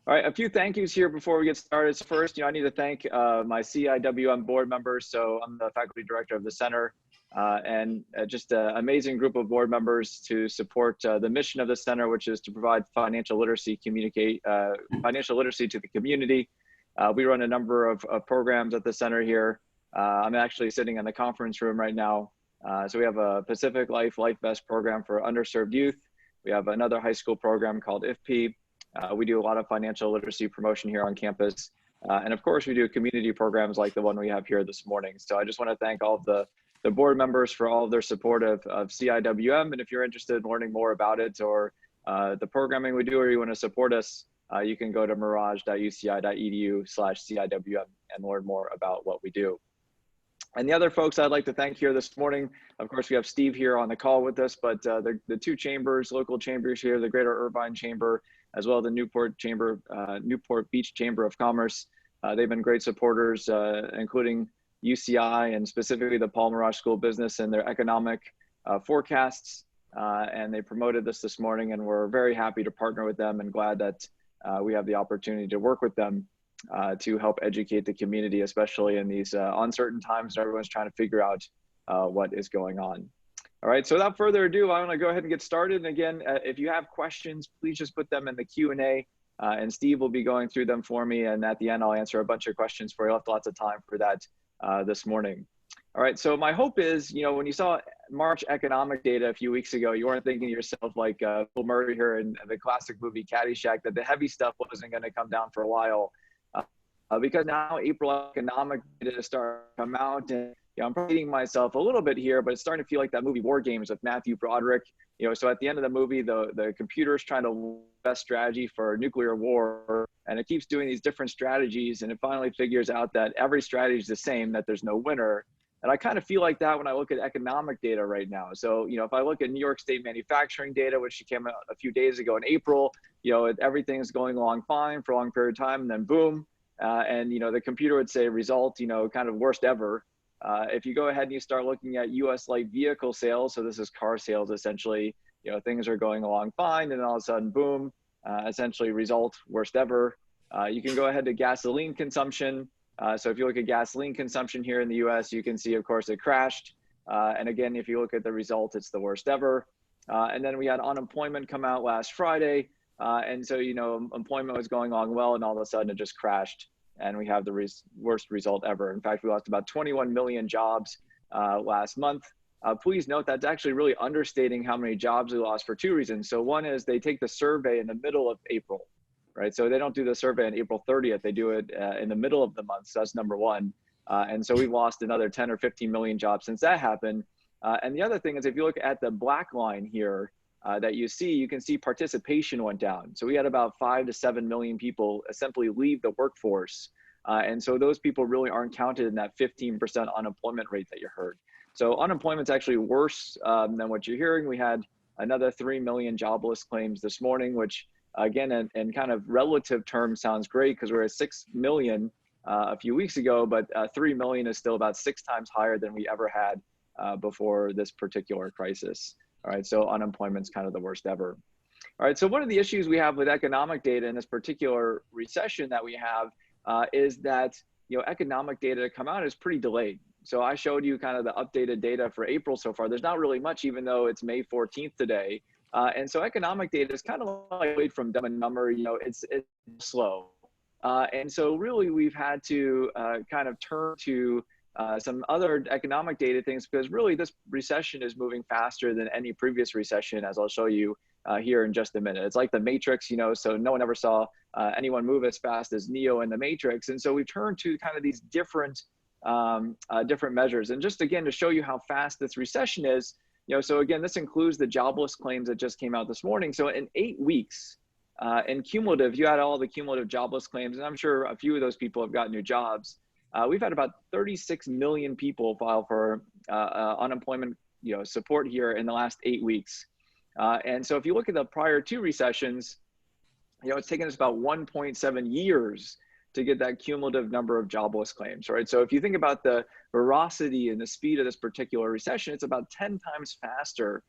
All right, a few thank yous here before we get started. So first, I need to thank my CIWM board members. So I'm the faculty director of the center, and just an amazing group of board members to support the mission of the center, which is to provide financial literacy, financial literacy to the community. We run a number of programs at the center here. I'm actually sitting in the conference room right now. So we have a Pacific Life Vest program for underserved youth. We have another high school program called IFP. We do a lot of financial literacy promotion here on campus. And of course, we do community programs like the one we have here this morning. So I just want to thank all of the board members for all of their support of CIWM. And if you're interested in learning more about it or the programming we do, or you want to support us, you can go to mirage.uci.edu/CIWM and learn more about what we do. And the other folks I'd like to thank here this morning, of course, we have Steve here on the call with us, but the two chambers, local chambers here, the Greater Irvine Chamber, as well as the Newport Beach Chamber of Commerce. They've been great supporters, including UCI and specifically the Paul Mirage School of Business and their economic forecasts. And they promoted this morning, and we're very happy to partner with them and glad that we have the opportunity to work with them to help educate the community, especially in these uncertain times and everyone's trying to figure out what is going on. All right, so without further ado, I want to go ahead and get started. And again, if you have questions, please just put them in the Q&A, and Steve will be going through them for me. And at the end, I'll answer a bunch of questions for you. I left lots of time for that this morning. All right, so my hope is, when you saw March economic data a few weeks ago, you weren't thinking to yourself like Bill Murray here in the classic movie Caddyshack, that the heavy stuff wasn't going to come down for a while. Because now April economic data start to come out, and I'm repeating myself a little bit here, but it's starting to feel like that movie War Games with Matthew Broderick. So at the end of the movie, the computer is trying to best strategy for nuclear war, and it keeps doing these different strategies, and it finally figures out that every strategy is the same, that there's no winner. And I kind of feel like that when I look at economic data right now. So, if I look at New York State manufacturing data, which came out a few days ago in April, everything's going along fine for a long period of time, and then boom. And the computer would say result, kind of worst ever. If you go ahead and you start looking at U.S. light vehicle sales, so this is car sales essentially, things are going along fine, and all of a sudden, boom, essentially result worst ever. You can go ahead to gasoline consumption. So if you look at gasoline consumption here in the U.S., you can see, of course, it crashed. And again, if you look at the result, it's the worst ever. And then we had unemployment come out last Friday. And so, employment was going on well, and all of a sudden it just crashed, and we have the worst result ever. In fact, we lost about 21 million jobs last month. Please note that's actually really understating how many jobs we lost for two reasons. So one is they take the survey in the middle of April, right? So they don't do the survey on April 30th. They do it in the middle of the month. So that's number one. And so we've lost another 10 or 15 million jobs since that happened. And the other thing is, if you look at the black line here, that you can see participation went down. So we had about 5 to 7 million people simply leave the workforce. And so those people really aren't counted in that 15% unemployment rate that you heard. So unemployment's actually worse than what you're hearing. We had another 3 million jobless claims this morning, which again, in kind of relative terms sounds great because we're at 6 million a few weeks ago, but 3 million is still about 6 times higher than we ever had before this particular crisis. All right, so unemployment's kind of the worst ever. All right, so one of the issues we have with economic data in this particular recession that we have is that economic data to come out is pretty delayed. So I showed you kind of the updated data for April so far. There's not really much, even though it's May 14th today. And so economic data is kind of like from dumb and number, it's slow. And so really we've had to kind of turn to some other economic data things, because really this recession is moving faster than any previous recession, as I'll show you here in just a minute. It's like the Matrix, so no one ever saw anyone move as fast as Neo in the Matrix. And so we turned to kind of these different measures. And just again, to show you how fast this recession is, so again, this includes the jobless claims that just came out this morning. So in 8 weeks, in cumulative, you had all the cumulative jobless claims, and I'm sure a few of those people have got new jobs. We've had about 36 million people file for unemployment support here in the last 8 weeks. And so if you look at the prior two recessions, it's taken us about 1.7 years to get that cumulative number of jobless claims, right? So if you think about the veracity and the speed of this particular recession, it's about 10 times faster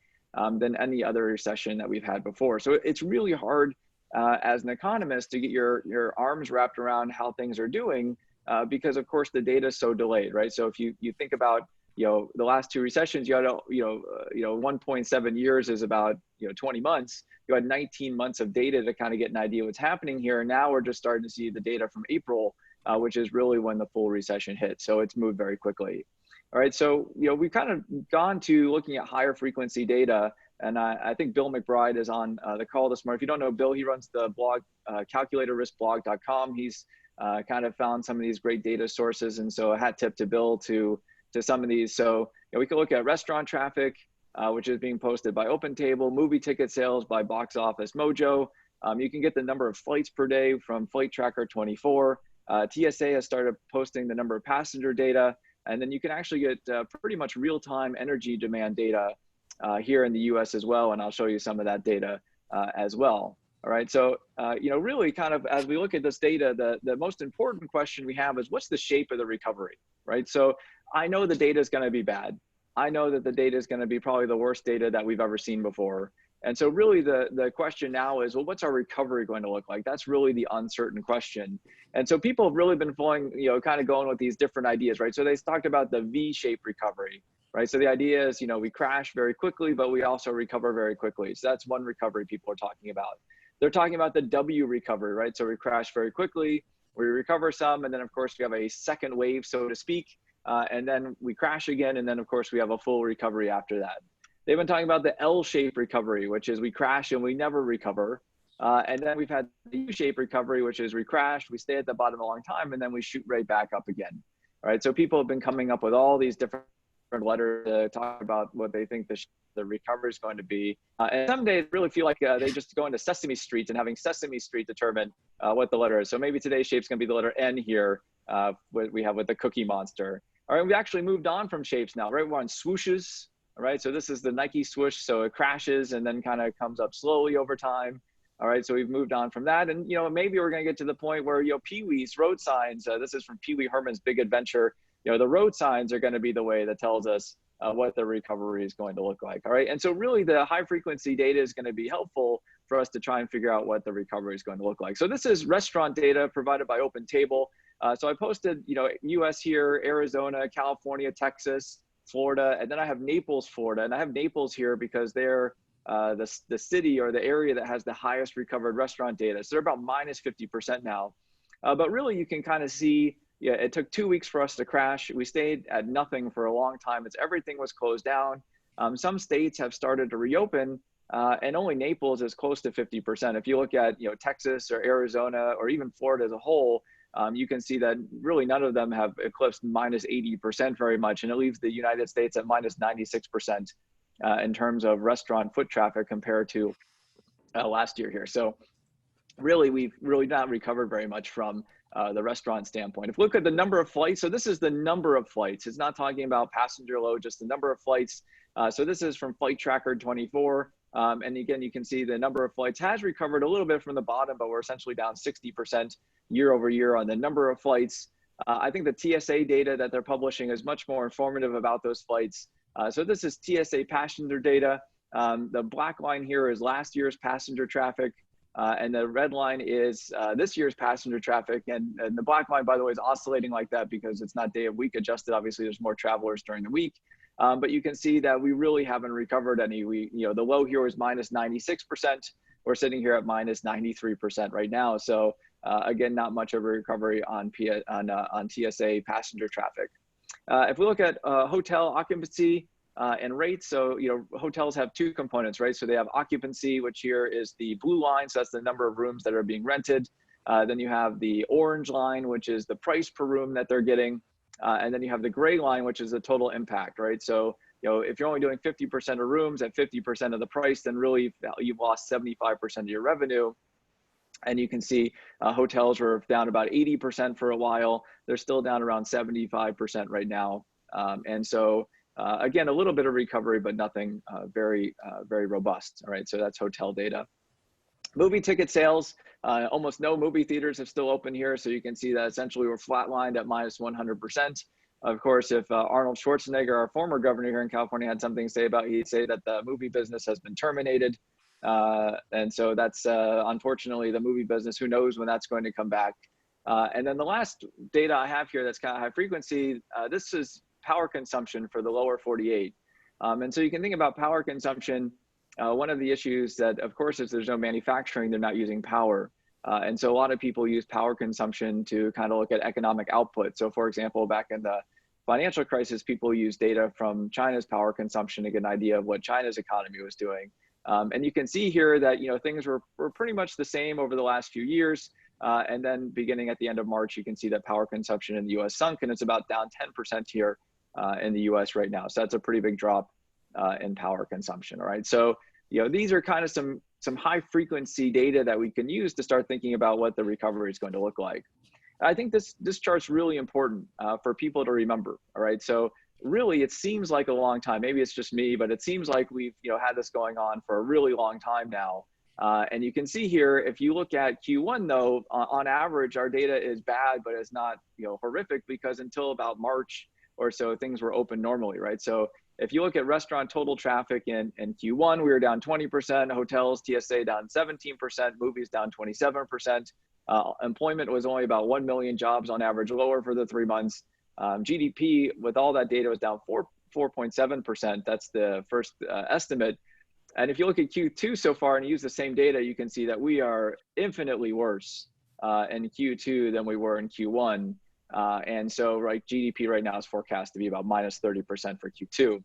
than any other recession that we've had before. So it's really hard as an economist to get your arms wrapped around how things are doing, because of course the data is so delayed, right? So if you think about the last two recessions, you had 1.7 years is about 20 months. You had 19 months of data to kind of get an idea what's happening here. And now we're just starting to see the data from April, which is really when the full recession hit. So it's moved very quickly. All right, so we've kind of gone to looking at higher frequency data, and I think Bill McBride is on the call this morning. If you don't know Bill, he runs the blog calculatorriskblog.com. He's kind of found some of these great data sources, and so a hat tip to Bill to some of these. So we can look at restaurant traffic, which is being posted by OpenTable, movie ticket sales by Box Office Mojo. You can get the number of flights per day from Flight Tracker 24. TSA has started posting the number of passenger data, and then you can actually get pretty much real-time energy demand data here in the US as well, and I'll show you some of that data as well. All right, so really kind of as we look at this data, the most important question we have is what's the shape of the recovery, right? So I know the data is going to be bad. I know that the data is going to be probably the worst data that we've ever seen before. And so really the question now is, well, what's our recovery going to look like? That's really the uncertain question. And so people have really been flowing, kind of going with these different ideas, right? So they talked about the V-shaped recovery, right? So the idea is, we crash very quickly, but we also recover very quickly. So that's one recovery people are talking about. They're talking about the W recovery, right? So we crash very quickly, we recover some, and then of course we have a second wave, so to speak, and then we crash again, and then of course we have a full recovery after that. They've been talking about the L-shaped recovery, which is we crash and we never recover. And then we've had the U-shaped recovery, which is we crash, we stay at the bottom a long time, and then we shoot right back up again. All right, so people have been coming up with all these different letters to talk about what they think the recovery is going to be. And some days really feel like they just go into Sesame Street and having Sesame Street determine what the letter is. So maybe today's shape's going to be the letter N here, what we have with the Cookie Monster. All right, we actually moved on from shapes now, right? We're on swooshes. All right, so this is the Nike swoosh, so it crashes and then kind of comes up slowly over time. All right, so we've moved on from that, and maybe we're going to get to the point where Pee-wee's road signs. This is from Pee Wee Herman's Big Adventure. The road signs are going to be the way that tells us what the recovery is going to look like. All right, and so really the high frequency data is going to be helpful for us to try and figure out what the recovery is going to look like. So this is restaurant data provided by OpenTable. So I posted US here, Arizona, California, Texas, Florida, and then I have Naples, Florida, and I have Naples here because they're the city or the area that has the highest recovered restaurant data. So they're about minus 50% now. But really you can kind of see, it took 2 weeks for us to crash. We stayed at nothing for a long time. Everything was closed down. Some states have started to reopen, and only Naples is close to 50%. If you look at Texas or Arizona or even Florida as a whole, you can see that really none of them have eclipsed minus 80% very much, and it leaves the United States at minus 96% in terms of restaurant foot traffic compared to last year here. So really, we've really not recovered very much from the restaurant standpoint. If we look at the number of flights, so this is the number of flights. It's not talking about passenger load, just the number of flights. So this is from Flight Tracker 24. And again, you can see the number of flights has recovered a little bit from the bottom, but we're essentially down 60% year over year on the number of flights. I think the TSA data that they're publishing is much more informative about those flights. So this is TSA passenger data. The black line here is last year's passenger traffic, and the red line is this year's passenger traffic. And the black line, by the way, is oscillating like that because it's not day of week adjusted. Obviously, there's more travelers during the week. But you can see that we really haven't recovered any. The low here was minus 96%. We're sitting here at minus 93% right now. So again, not much of a recovery on TSA passenger traffic. If we look at hotel occupancy and rates, so hotels have two components, right? So they have occupancy, which here is the blue line, so that's the number of rooms that are being rented. Then you have the orange line, which is the price per room that they're getting. And then you have the gray line, which is the total impact, right? So, if you're only doing 50% of rooms at 50% of the price, then really you've lost 75% of your revenue. And you can see hotels were down about 80% for a while. They're still down around 75% right now. And so, again, a little bit of recovery, but nothing very robust. All right, so that's hotel data. Movie ticket sales, almost no movie theaters have still open here. So you can see that essentially we're flatlined at minus 100%. Of course, if Arnold Schwarzenegger, our former governor here in California, had something to say about it, he'd say that the movie business has been terminated. And so that's unfortunately the movie business. Who knows when that's going to come back? And then the last data I have here that's kind of high frequency, this is power consumption for the lower 48. And so you can think about power consumption. One of the issues that, of course, is there's no manufacturing, they're not using power. And so a lot of people use power consumption to kind of look at economic output. So for example, back in the financial crisis, people used data from China's power consumption to get an idea of what China's economy was doing. And you can see here that, things were pretty much the same over the last few years. And then beginning at the end of March, you can see that power consumption in the US sunk, and it's about down 10% here in the US right now. So that's a pretty big drop in power consumption, all right? So, these are kind of some high frequency data that we can use to start thinking about what the recovery is going to look like. And I think this chart's really important for people to remember, all right? So really, it seems like a long time. Maybe it's just me, but it seems like we've had this going on for a really long time now. And you can see here, if you look at Q1 though, on average, our data is bad, but it's not horrific, because until about March or so, things were open normally, right? So if you look at restaurant total traffic in Q1, we were down 20%, hotels, TSA down 17%, movies down 27%. Employment was only about 1 million jobs on average lower for the 3 months. GDP with all that data was down 4.7%. That's the first estimate. And if you look at Q2 so far and use the same data, you can see that we are infinitely worse in Q2 than we were in Q1. And so GDP right now is forecast to be about minus 30% for Q2.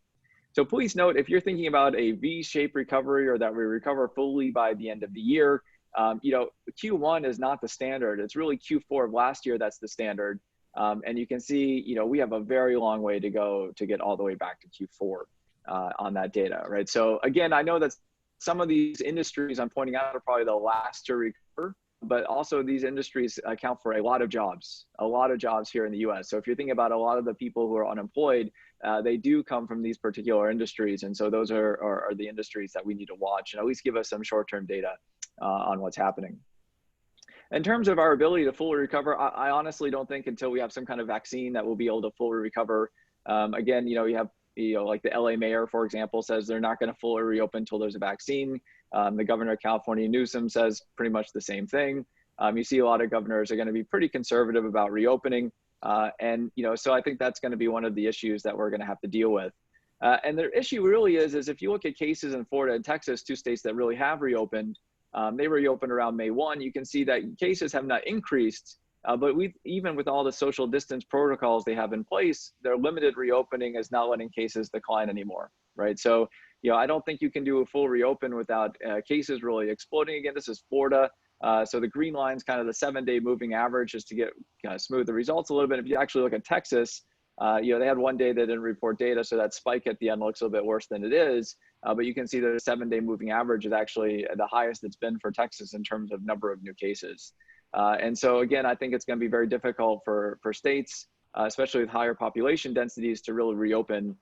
So please note, if you're thinking about a V-shaped recovery, or that we recover fully by the end of the year, Q1 is not the standard. It's really Q4 of last year that's the standard. And you can see, we have a very long way to go to get all the way back to Q4 on that data, right? So again, I know that some of these industries I'm pointing out are probably the last to recover, but also these industries account for a lot of jobs here in the US. So if you're thinking about a lot of the people who are unemployed, they do come from these particular industries. And so those are the industries that we need to watch and at least give us some short-term data on what's happening. In terms of our ability to fully recover, I honestly don't think until we have some kind of vaccine that we'll be able to fully recover. Again, you have, like the LA mayor, for example, says they're not going to fully reopen until there's a vaccine. The governor of California, Newsom, says pretty much the same thing. You see a lot of governors are going to be pretty conservative about reopening. And, so I think that's going to be one of the issues that we're going to have to deal with. And the issue really is if you look at cases in Florida and Texas, 2 states that really have reopened, they reopened around May 1. You can see that cases have not increased, but even with all the social distance protocols they have in place, their limited reopening is not letting cases decline anymore, right? So, I don't think you can do a full reopen without cases really exploding again. This is Florida. So the green line's kind of the 7-day moving average, just to get kind of smooth the results a little bit. If you actually look at Texas, they had one day they didn't report data, so that spike at the end looks a little bit worse than it is. But you can see that the 7-day moving average is actually the highest it's been for Texas in terms of number of new cases. And so again, I think it's going to be very difficult for states, especially with higher population densities, to really reopen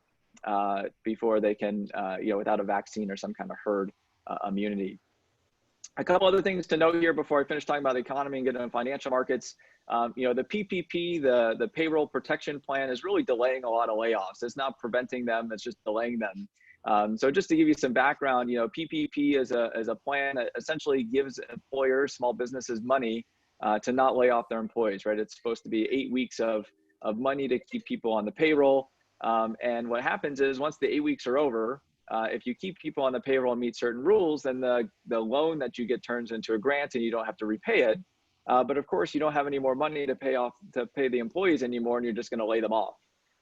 before they can, without a vaccine or some kind of herd immunity. A couple other things to note here before I finish talking about the economy and get into financial markets. The PPP, the payroll protection plan, is really delaying a lot of layoffs. It's not preventing them, it's just delaying them. So just to give you some background, PPP is a plan that essentially gives employers, small businesses, money to not lay off their employees, right? It's supposed to be 8 weeks of money to keep people on the payroll. And what happens is once the 8 weeks are over, if you keep people on the payroll and meet certain rules, then the loan that you get turns into a grant and you don't have to repay it. But of course, you don't have any more money to pay the employees anymore, and you're just going to lay them off.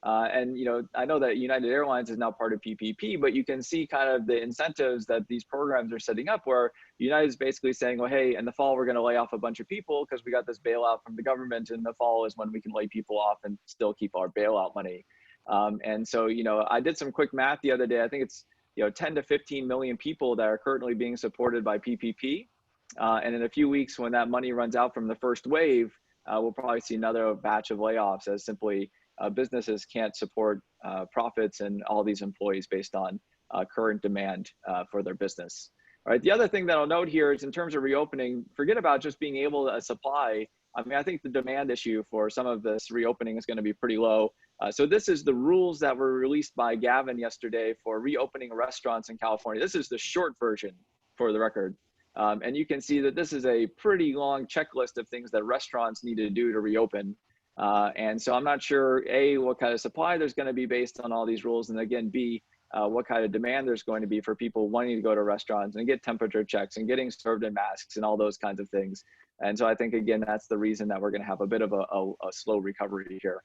And I know that United Airlines is now part of PPP, but you can see kind of the incentives that these programs are setting up, where United is basically saying, well, hey, in the fall, we're going to lay off a bunch of people because we got this bailout from the government. And the fall is when we can lay people off and still keep our bailout money. And so, I did some quick math the other day. I think it's 10 to 15 million people that are currently being supported by PPP. And in a few weeks, when that money runs out from the first wave, we'll probably see another batch of layoffs, as simply businesses can't support profits and all these employees based on current demand for their business. All right. The other thing that I'll note here is, in terms of reopening, forget about just being able to supply. I mean, I think the demand issue for some of this reopening is going to be pretty low. So this is the rules that were released by Gavin yesterday for reopening restaurants in California. This is the short version for the record. And you can see that this is a pretty long checklist of things that restaurants need to do to reopen. And so I'm not sure, A, what kind of supply there's going to be based on all these rules, and again, B, what kind of demand there's going to be for people wanting to go to restaurants and get temperature checks and getting served in masks and all those kinds of things. And so I think, again, that's the reason that we're going to have a bit of a slow recovery here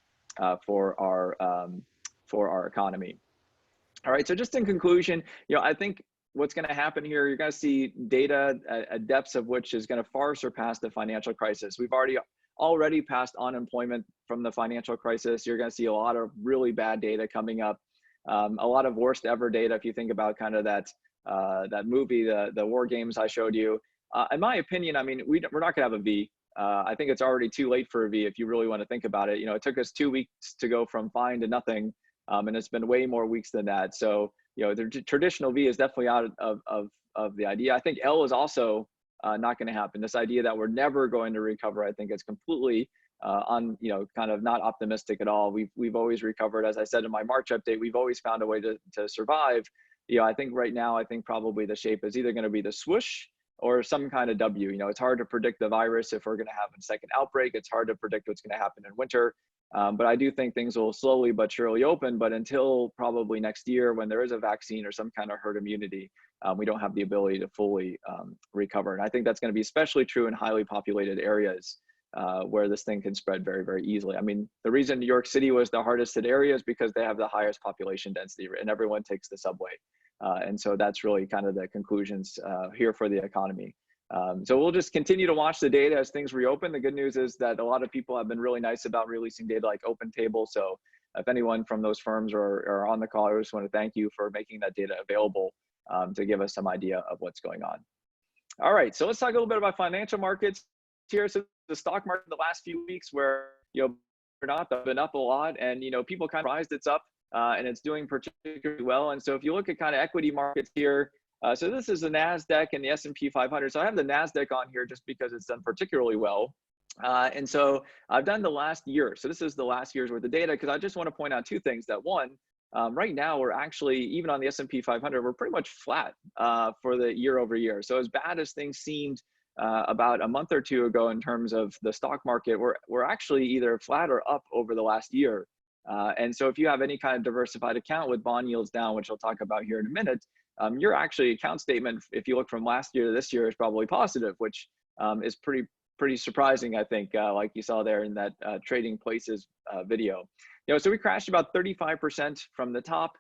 for our economy. All right, so just in conclusion, I think what's going to happen here, you're going to see data at depths of which is going to far surpass the financial crisis. We've already passed unemployment from the financial crisis. You're going to see a lot of really bad data coming up, a lot of worst ever data. If you think about kind of that movie, the War Games I showed you. In my opinion, I mean, we're not going to have a V. I think it's already too late for a V if you really want to think about it. It took us 2 weeks to go from fine to nothing, and it's been way more weeks than that. So the traditional V is definitely out of the idea. I think L is also not going to happen. This idea that we're never going to recover, I think, is completely kind of not optimistic at all. We've always recovered. As I said in my March update, we've always found a way to survive. I think right now, I think probably the shape is either going to be the swoosh or some kind of W. It's hard to predict the virus if we're going to have a second outbreak. It's hard to predict what's going to happen in winter. But I do think things will slowly but surely open. But until probably next year, when there is a vaccine or some kind of herd immunity, we don't have the ability to fully recover. And I think that's going to be especially true in highly populated areas where this thing can spread very, very easily. I mean, the reason New York City was the hardest hit area is because they have the highest population density and everyone takes the subway. And so that's really kind of the conclusions here for the economy. So we'll just continue to watch the data as things reopen. The good news is that a lot of people have been really nice about releasing data like OpenTable. So if anyone from those firms are on the call, I just want to thank you for making that data available to give us some idea of what's going on. All right, so let's talk a little bit about financial markets here. So the stock market the last few weeks where, been up a lot, and, people kind of prized it's up and it's doing particularly well. And so if you look at kind of equity markets here, so this is the NASDAQ and the S&P 500. So I have the NASDAQ on here just because it's done particularly well. And so I've done the last year. So this is the last year's worth of data, because I just want to point out two things. That one, right now we're actually, even on the S&P 500, we're pretty much flat for the year over year. So as bad as things seemed about a month or two ago in terms of the stock market, we're actually either flat or up over the last year. And so if you have any kind of diversified account with bond yields down, which I'll talk about here in a minute, your actually account statement, if you look from last year to this year, is probably positive, which is pretty surprising, I think, like you saw there in that Trading Places video. So we crashed about 35% from the top.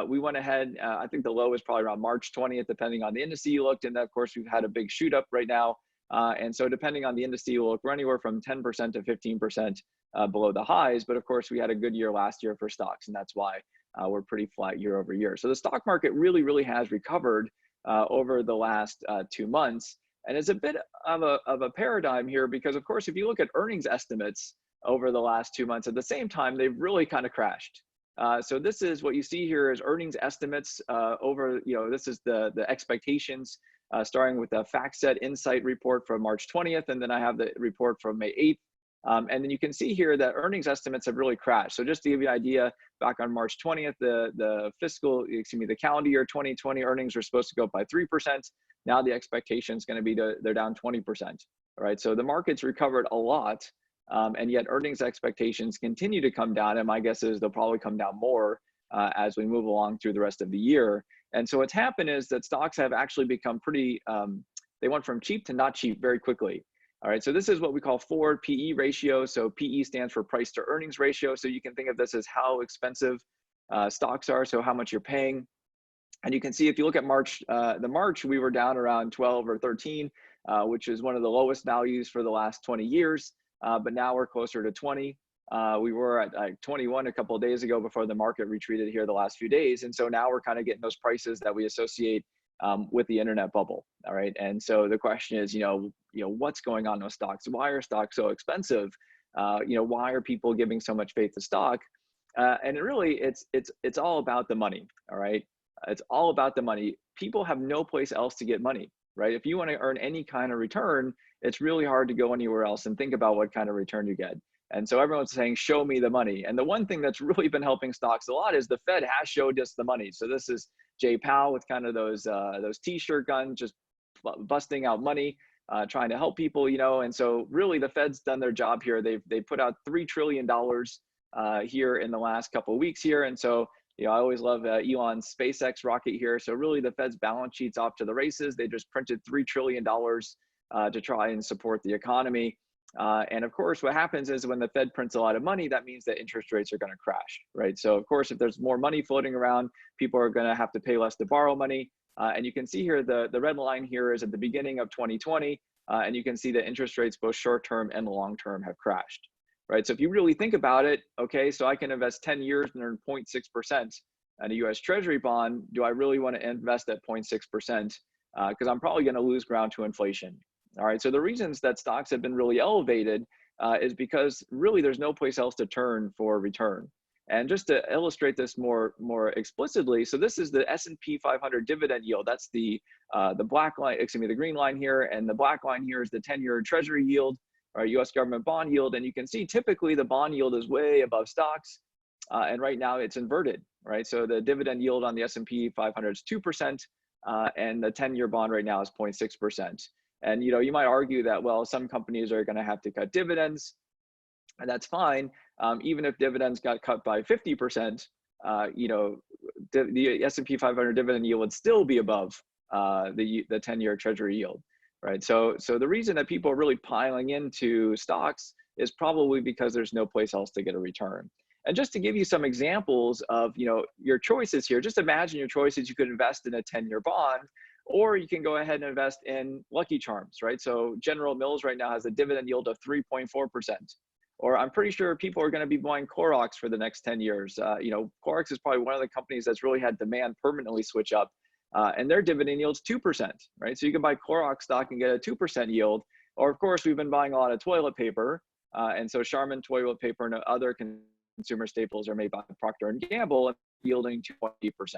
We went ahead, I think the low is probably around March 20th, depending on the index you looked. And of course, we've had a big shoot up right now. And so depending on the index you look, we're anywhere from 10% to 15% below the highs. But of course, we had a good year last year for stocks, and that's why we're pretty flat year over year. So the stock market really, really has recovered over the last 2 months. And it's a bit of a paradigm here, because of course, if you look at earnings estimates over the last 2 months, at the same time, they've really kind of crashed. So this is what you see here is earnings estimates over, this is the expectations starting with the FactSet Insight report from March 20th. And then I have the report from May 8th. And then you can see here that earnings estimates have really crashed. So just to give you an idea, back on March 20th, the calendar year 2020 earnings were supposed to go up by 3%. Now the expectation is going to be they're down 20%. All right. So the market's recovered a lot. And yet earnings expectations continue to come down. And my guess is they'll probably come down more as we move along through the rest of the year. And so what's happened is that stocks have actually become pretty, they went from cheap to not cheap very quickly. All right, so this is what we call forward PE ratio. So PE stands for price to earnings ratio. So you can think of this as how expensive stocks are, so how much you're paying. And you can see if you look at March, we were down around 12 or 13, which is one of the lowest values for the last 20 years. But now we're closer to 20. We were at 21 a couple of days ago before the market retreated here the last few days. And so now we're kind of getting those prices that we associate with the internet bubble. All right. And so the question is, what's going on with stocks? Why are stocks so expensive? Why are people giving so much faith to stock? And really, it's all about the money. All right. It's all about the money. People have no place else to get money, right? If you want to earn any kind of return, it's really hard to go anywhere else and think about what kind of return you get. And so everyone's saying, show me the money. And the one thing that's really been helping stocks a lot is the Fed has showed us the money. So this is Jay Powell with kind of those t-shirt guns, just busting out money, trying to help people, and so really the Fed's done their job here. They've put out $3 trillion here in the last couple of weeks here. And so, I always love Elon's SpaceX rocket here. So really the Fed's balance sheet's off to the races. They just printed $3 trillion to try and support the economy. And of course, what happens is when the Fed prints a lot of money, that means that interest rates are going to crash, right? So of course, if there's more money floating around, people are going to have to pay less to borrow money. And you can see here, the red line here is at the beginning of 2020. And you can see that interest rates, both short-term and long-term, have crashed, right? So if you really think about it, okay, so I can invest 10 years and earn 0.6% in a US Treasury bond. Do I really want to invest at 0.6%? Because I'm probably going to lose ground to inflation. All right, so the reasons that stocks have been really elevated is because really there's no place else to turn for return. And just to illustrate this more explicitly, so this is the S&P 500 dividend yield. That's the black line, the green line here, and the black line here is the 10-year Treasury yield, or US government bond yield. And you can see typically the bond yield is way above stocks, and right now it's inverted, right? So the dividend yield on the S&P 500 is 2%, and the 10-year bond right now is 0.6%. And you might argue that, well, some companies are going to have to cut dividends, and that's fine. Even if dividends got cut by 50%, the S&P 500 dividend yield would still be above the 10-year Treasury yield, right? So the reason that people are really piling into stocks is probably because there's no place else to get a return. And just to give you some examples of your choices here, just imagine your choices. You could invest in a 10-year bond, or you can go ahead and invest in Lucky Charms, right? So General Mills right now has a dividend yield of 3.4%. Or I'm pretty sure people are going to be buying Clorox for the next 10 years. Clorox is probably one of the companies that's really had demand permanently switch up, and their dividend yield's 2%, right? So you can buy Clorox stock and get a 2% yield. Or of course, we've been buying a lot of toilet paper, and so Charmin toilet paper and other consumer staples are made by Procter & Gamble and yielding 2.8%.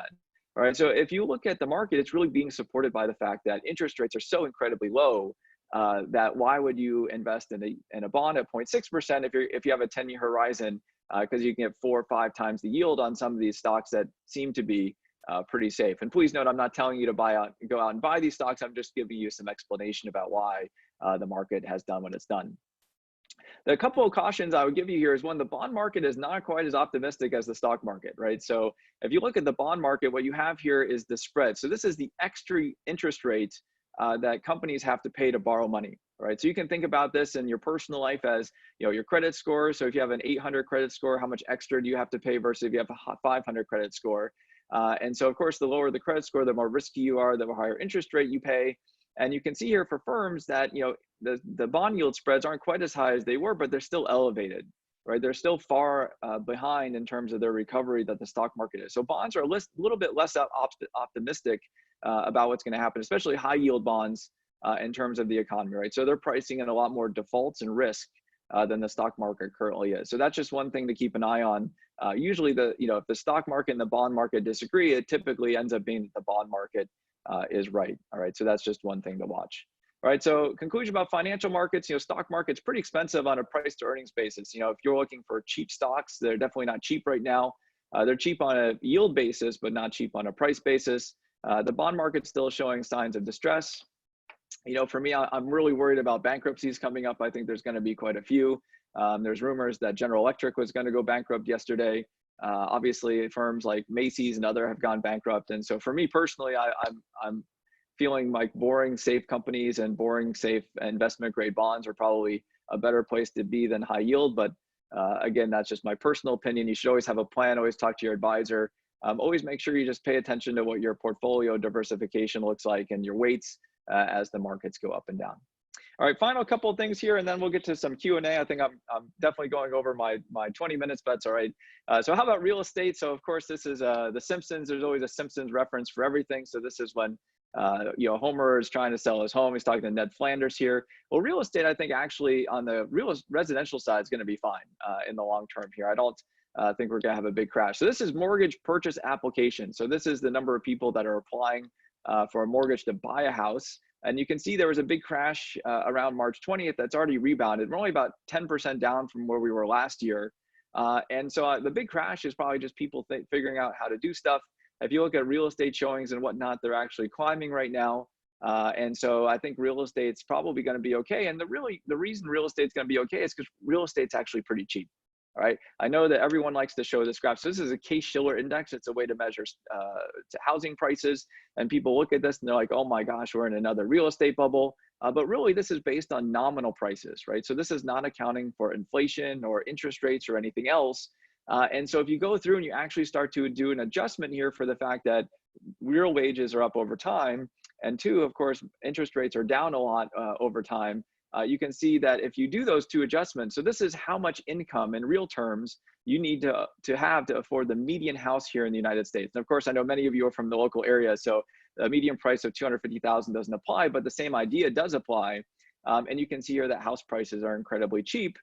All right, so if you look at the market, it's really being supported by the fact that interest rates are so incredibly low that why would you invest in a bond at 0.6% if you have a 10-year horizon, because you can get 4 or 5 times the yield on some of these stocks that seem to be pretty safe. And please note, I'm not telling you to go out and buy these stocks. I'm just giving you some explanation about why the market has done what it's done. The couple of cautions I would give you here is, one, the bond market is not quite as optimistic as the stock market, right? So if you look at the bond market, what you have here is the spread. So this is the extra interest rate that companies have to pay to borrow money, right? So you can think about this in your personal life as, your credit score. So if you have an 800 credit score, how much extra do you have to pay versus if you have a 500 credit score? And so of course, the lower the credit score, the more risky you are, the higher interest rate you pay. And you can see here for firms that, the bond yield spreads aren't quite as high as they were, but they're still elevated, right? They're still far behind in terms of their recovery that the stock market is. So bonds are a little bit less optimistic about what's going to happen, especially high yield bonds in terms of the economy, right? So they're pricing in a lot more defaults and risk than the stock market currently is. So that's just one thing to keep an eye on. Usually if the stock market and the bond market disagree, it typically ends up being that the bond market is right. All right, so that's just one thing to watch. All right, so conclusion about financial markets, stock market's pretty expensive on a price to earnings basis. If you're looking for cheap stocks, they're definitely not cheap right now. They're cheap on a yield basis, but not cheap on a price basis. The bond market's still showing signs of distress. For me, I'm really worried about bankruptcies coming up. I think there's going to be quite a few. There's rumors that General Electric was going to go bankrupt yesterday. Obviously, firms like Macy's and other have gone bankrupt. And so for me personally, I'm feeling like boring, safe companies and boring, safe investment grade bonds are probably a better place to be than high yield. But again, that's just my personal opinion. You should always have a plan, always talk to your advisor. Always make sure you just pay attention to what your portfolio diversification looks like and your weights as the markets go up and down. All right, final couple of things here, and then we'll get to some Q&A. I think I'm definitely going over my 20 minutes, but that's all right. So how about real estate? So of course, this is The Simpsons. There's always a Simpsons reference for everything. So this is when Homer is trying to sell his home. He's talking to Ned Flanders here. Well, real estate, I think actually on the residential side is going to be fine in the long term here. I don't think we're going to have a big crash. So this is mortgage purchase application. So this is the number of people that are applying for a mortgage to buy a house. And you can see there was a big crash around March 20th that's already rebounded. We're only about 10% down from where we were last year. And so the big crash is probably just people figuring out how to do stuff. If you look at real estate showings and whatnot, they're actually climbing right now. And so I think real estate's probably going to be okay. And the reason real estate's going to be okay is because real estate's actually pretty cheap. All right. I know that everyone likes to show this graph. So this is a Case-Shiller index. It's a way to measure housing prices. And people look at this and they're like, oh my gosh, we're in another real estate bubble. But really, this is based on nominal prices, right? So this is not accounting for inflation or interest rates or anything else. And so if you go through and you actually start to do an adjustment here for the fact that real wages are up over time, and two, of course, interest rates are down a lot over time, you can see that if you do those two adjustments, so this is how much income in real terms you need to have to afford the median house here in the United States. And of course, I know many of you are from the local area, so the median price of $250,000 doesn't apply, but the same idea does apply. And you can see here that house prices are incredibly cheap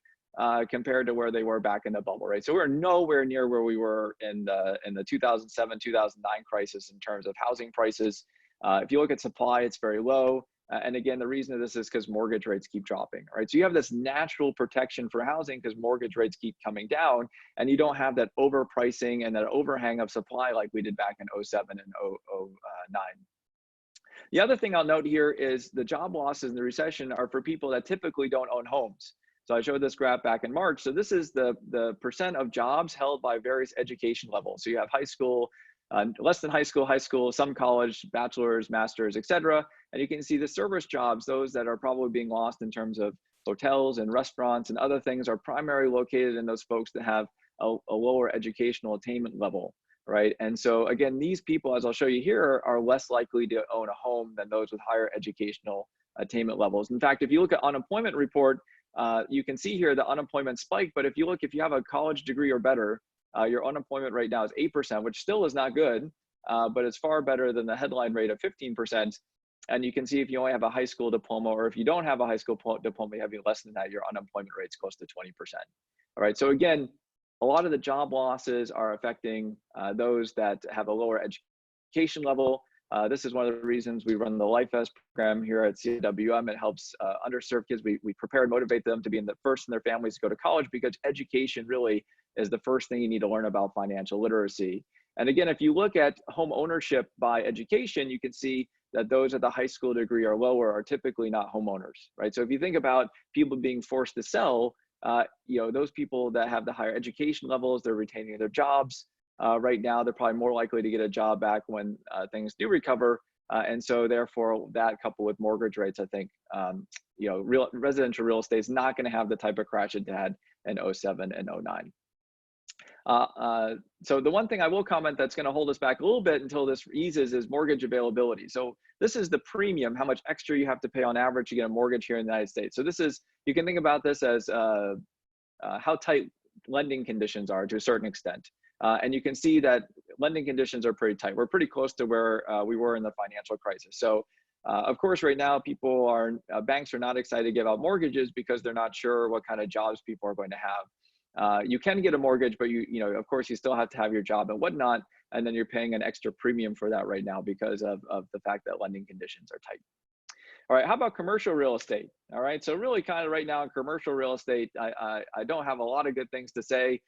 compared to where they were back in the bubble, right? So we're nowhere near where we were in the 2007, 2009 crisis in terms of housing prices. If you look at supply, it's very low. And again, the reason of this is because mortgage rates keep dropping, right? So you have this natural protection for housing because mortgage rates keep coming down, and you don't have that overpricing and that overhang of supply like we did back in 07 and 09. The other thing I'll note here is the job losses in the recession are for people that typically don't own homes. So I showed this graph back in March. So this is the percent of jobs held by various education levels. So you have high school, less than high school, some college, bachelor's, master's, et cetera. And you can see the service jobs, those that are probably being lost in terms of hotels and restaurants and other things, are primarily located in those folks that have a lower educational attainment level, right? And so again, these people, as I'll show you here, are less likely to own a home than those with higher educational attainment levels. In fact, if you look at unemployment report, you can see here the unemployment spike, but if you have a college degree or better, your unemployment rate now is 8%, which still is not good, but it's far better than the headline rate of 15%. And you can see if you only have a high school diploma, or if you don't have a high school diploma, you have less than that, your unemployment rate's close to 20%. All right, so again, a lot of the job losses are affecting those that have a lower education level. This is one of the reasons we run the LifeVest program here at CWM. It helps underserved kids. We prepare and motivate them to be the first in their families to go to college, because education really is the first thing you need to learn about financial literacy. And again, if you look at home ownership by education, you can see that those at the high school degree or lower are typically not homeowners, right? So if you think about people being forced to sell, those people that have the higher education levels, they're retaining their jobs. Right now, they're probably more likely to get a job back when things do recover. And so therefore, that coupled with mortgage rates, I think, residential real estate is not going to have the type of crash it had in 07 and 09. So the one thing I will comment that's going to hold us back a little bit until this eases is mortgage availability. So this is the premium, how much extra you have to pay on average to get a mortgage here in the United States. So this is, you can think about this as how tight lending conditions are to a certain extent. And you can see that lending conditions are pretty tight. We're pretty close to where we were in the financial crisis. So of course, right now, banks are not excited to give out mortgages because they're not sure what kind of jobs people are going to have. You can get a mortgage, but of course, you still have to have your job and whatnot. And then you're paying an extra premium for that right now because of the fact that lending conditions are tight. All right, how about commercial real estate? All right, so really kind of right now in commercial real estate, I don't have a lot of good things to say.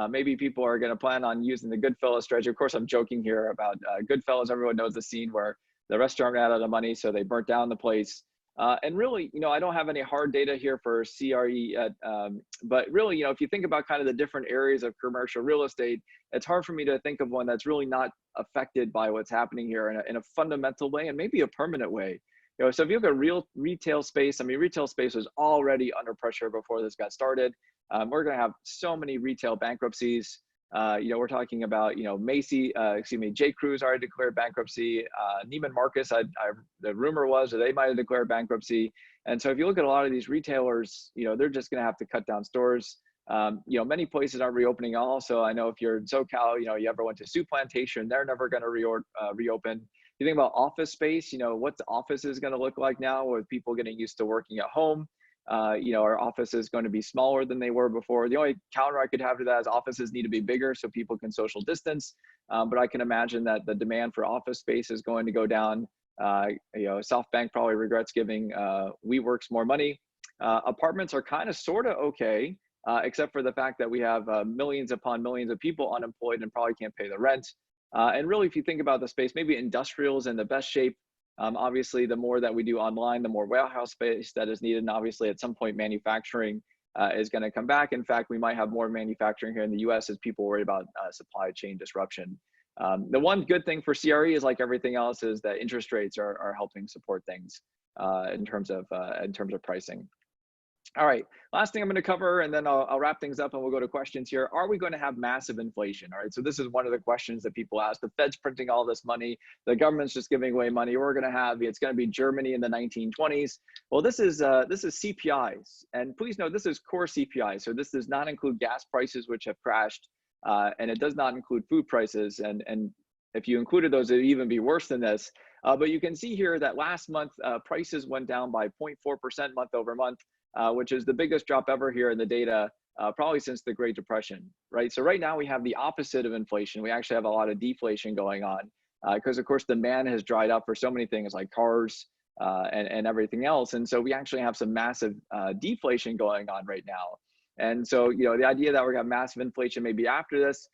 Maybe people are going to plan on using the Goodfellas strategy. Of course, I'm joking here about Goodfellas. Everyone knows the scene where the restaurant ran out of money, so they burnt down the place. And really, I don't have any hard data here for CRE yet, but really, if you think about kind of the different areas of commercial real estate, it's hard for me to think of one that's really not affected by what's happening here in a fundamental way and maybe a permanent way. So if you look at retail space, retail space was already under pressure before this got started. We're going to have so many retail bankruptcies. We're talking about, J. Crew's already declared bankruptcy. Neiman Marcus, the rumor was that they might have declared bankruptcy. And so if you look at a lot of these retailers, they're just going to have to cut down stores. Many places aren't reopening also. I know if you're in SoCal, you ever went to Soup Plantation, they're never going to reopen. You think about office space, what the office is going to look like now with people getting used to working at home. Our offices going to be smaller than they were before. The only counter I could have to that is offices need to be bigger so people can social distance. But I can imagine that the demand for office space is going to go down. SoftBank probably regrets giving WeWorks more money. Apartments are kind of sort of okay, except for the fact that we have millions upon millions of people unemployed and probably can't pay the rent. And really, if you think about the space, maybe industrial is in the best shape. Obviously, the more that we do online, the more warehouse space that is needed. And obviously, at some point, manufacturing is going to come back. In fact, we might have more manufacturing here in the US as people worry about supply chain disruption. The one good thing for CRE is, like everything else, is that interest rates are helping support things in terms of pricing. All right, last thing I'm going to cover, and then I'll wrap things up and we'll go to questions here. Are we going to have massive inflation? All right, so this is one of the questions that people ask. The Fed's printing all this money. The government's just giving away money. It's going to be Germany in the 1920s. Well, this is CPIs, and please note this is core CPI. So this does not include gas prices, which have crashed, and it does not include food prices. And if you included those, it would even be worse than this. But you can see here that last month prices went down by 0.4% month over month. Which is the biggest drop ever here in the data, probably since the Great Depression, right? So right now we have the opposite of inflation. We actually have a lot of deflation going on because, of course, demand has dried up for so many things like cars and everything else. And so we actually have some massive deflation going on right now. And so, the idea that we're going to have massive inflation maybe after this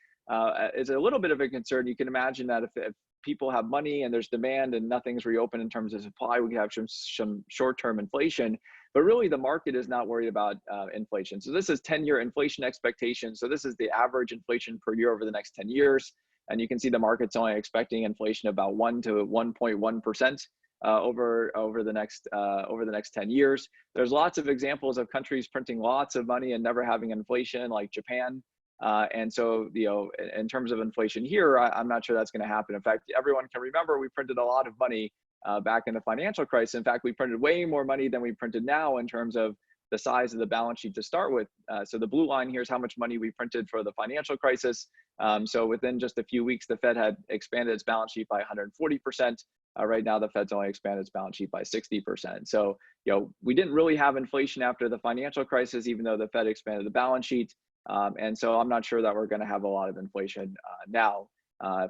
is a little bit of a concern. You can imagine that if people have money and there's demand and nothing's reopened in terms of supply, we can have some short-term inflation. But really, the market is not worried about inflation. So this is 10-year inflation expectation. So this is the average inflation per year over the next 10 years. And you can see the market's only expecting inflation about 1 to 1.1% over the next 10 years. There's lots of examples of countries printing lots of money and never having inflation, like Japan. And so, in terms of inflation here, I'm not sure that's going to happen. In fact, everyone can remember we printed a lot of money back in the financial crisis. In fact, we printed way more money than we printed now in terms of the size of the balance sheet to start with. So the blue line here is how much money we printed for the financial crisis. So within just a few weeks, the Fed had expanded its balance sheet by 140%. Right now, the Fed's only expanded its balance sheet by 60%. So, we didn't really have inflation after the financial crisis, even though the Fed expanded the balance sheet. And so I'm not sure that we're going to have a lot of inflation now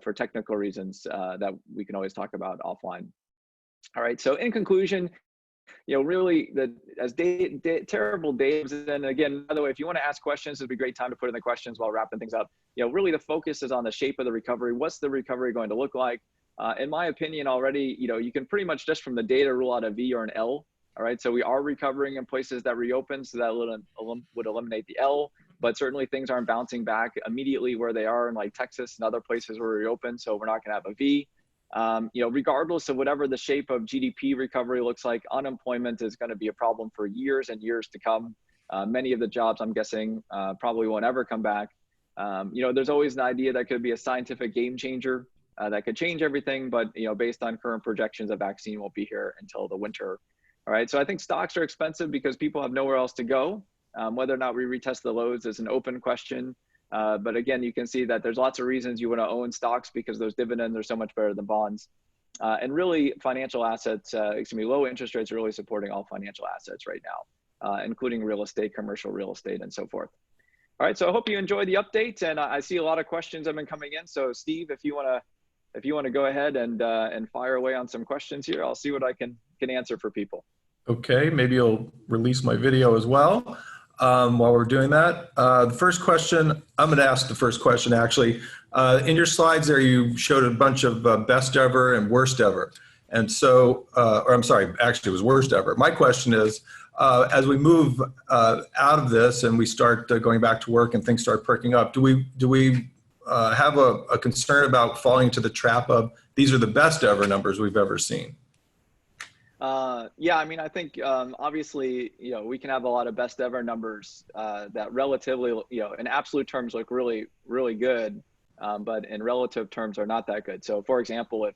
for technical reasons that we can always talk about offline. All right, so in conclusion, really, as terrible days, and again, by the way, if you want to ask questions, it'd be a great time to put in the questions while wrapping things up. Really the focus is on the shape of the recovery. What's the recovery going to look like? In my opinion already, you can pretty much just from the data rule out a V or an L. All right, so we are recovering in places that reopen, so that would eliminate the L, but certainly things aren't bouncing back immediately where they are in like Texas and other places where we reopen, so we're not gonna have a V. Regardless of whatever the shape of GDP recovery looks like, unemployment is going to be a problem for years and years to come. Many of the jobs, I'm guessing, probably won't ever come back. There's always an idea that could be a scientific game changer that could change everything, but based on current projections, a vaccine won't be here until the winter. All right, so I think stocks are expensive because people have nowhere else to go. Whether or not we retest the lows is an open question. But again, you can see that there's lots of reasons you want to own stocks because those dividends are so much better than bonds. And really, financial assets, low interest rates are really supporting all financial assets right now, including real estate, commercial real estate, and so forth. All right, so I hope you enjoyed the update, and I see a lot of questions have been coming in. So Steve, if you want to go ahead and fire away on some questions here, I'll see what I can answer for people. Okay, maybe you'll release my video as well. While we're doing that, the first question, I'm going to ask the first question actually. In your slides there, you showed a bunch of best ever and worst ever. And so, or I'm sorry, actually it was worst ever. My question is, as we move out of this and we start going back to work and things start perking up, do we have a concern about falling into the trap of these are the best ever numbers we've ever seen? Yeah, I mean, I think obviously, we can have a lot of best ever numbers that relatively, in absolute terms look really, really good, but in relative terms are not that good. So for example, if,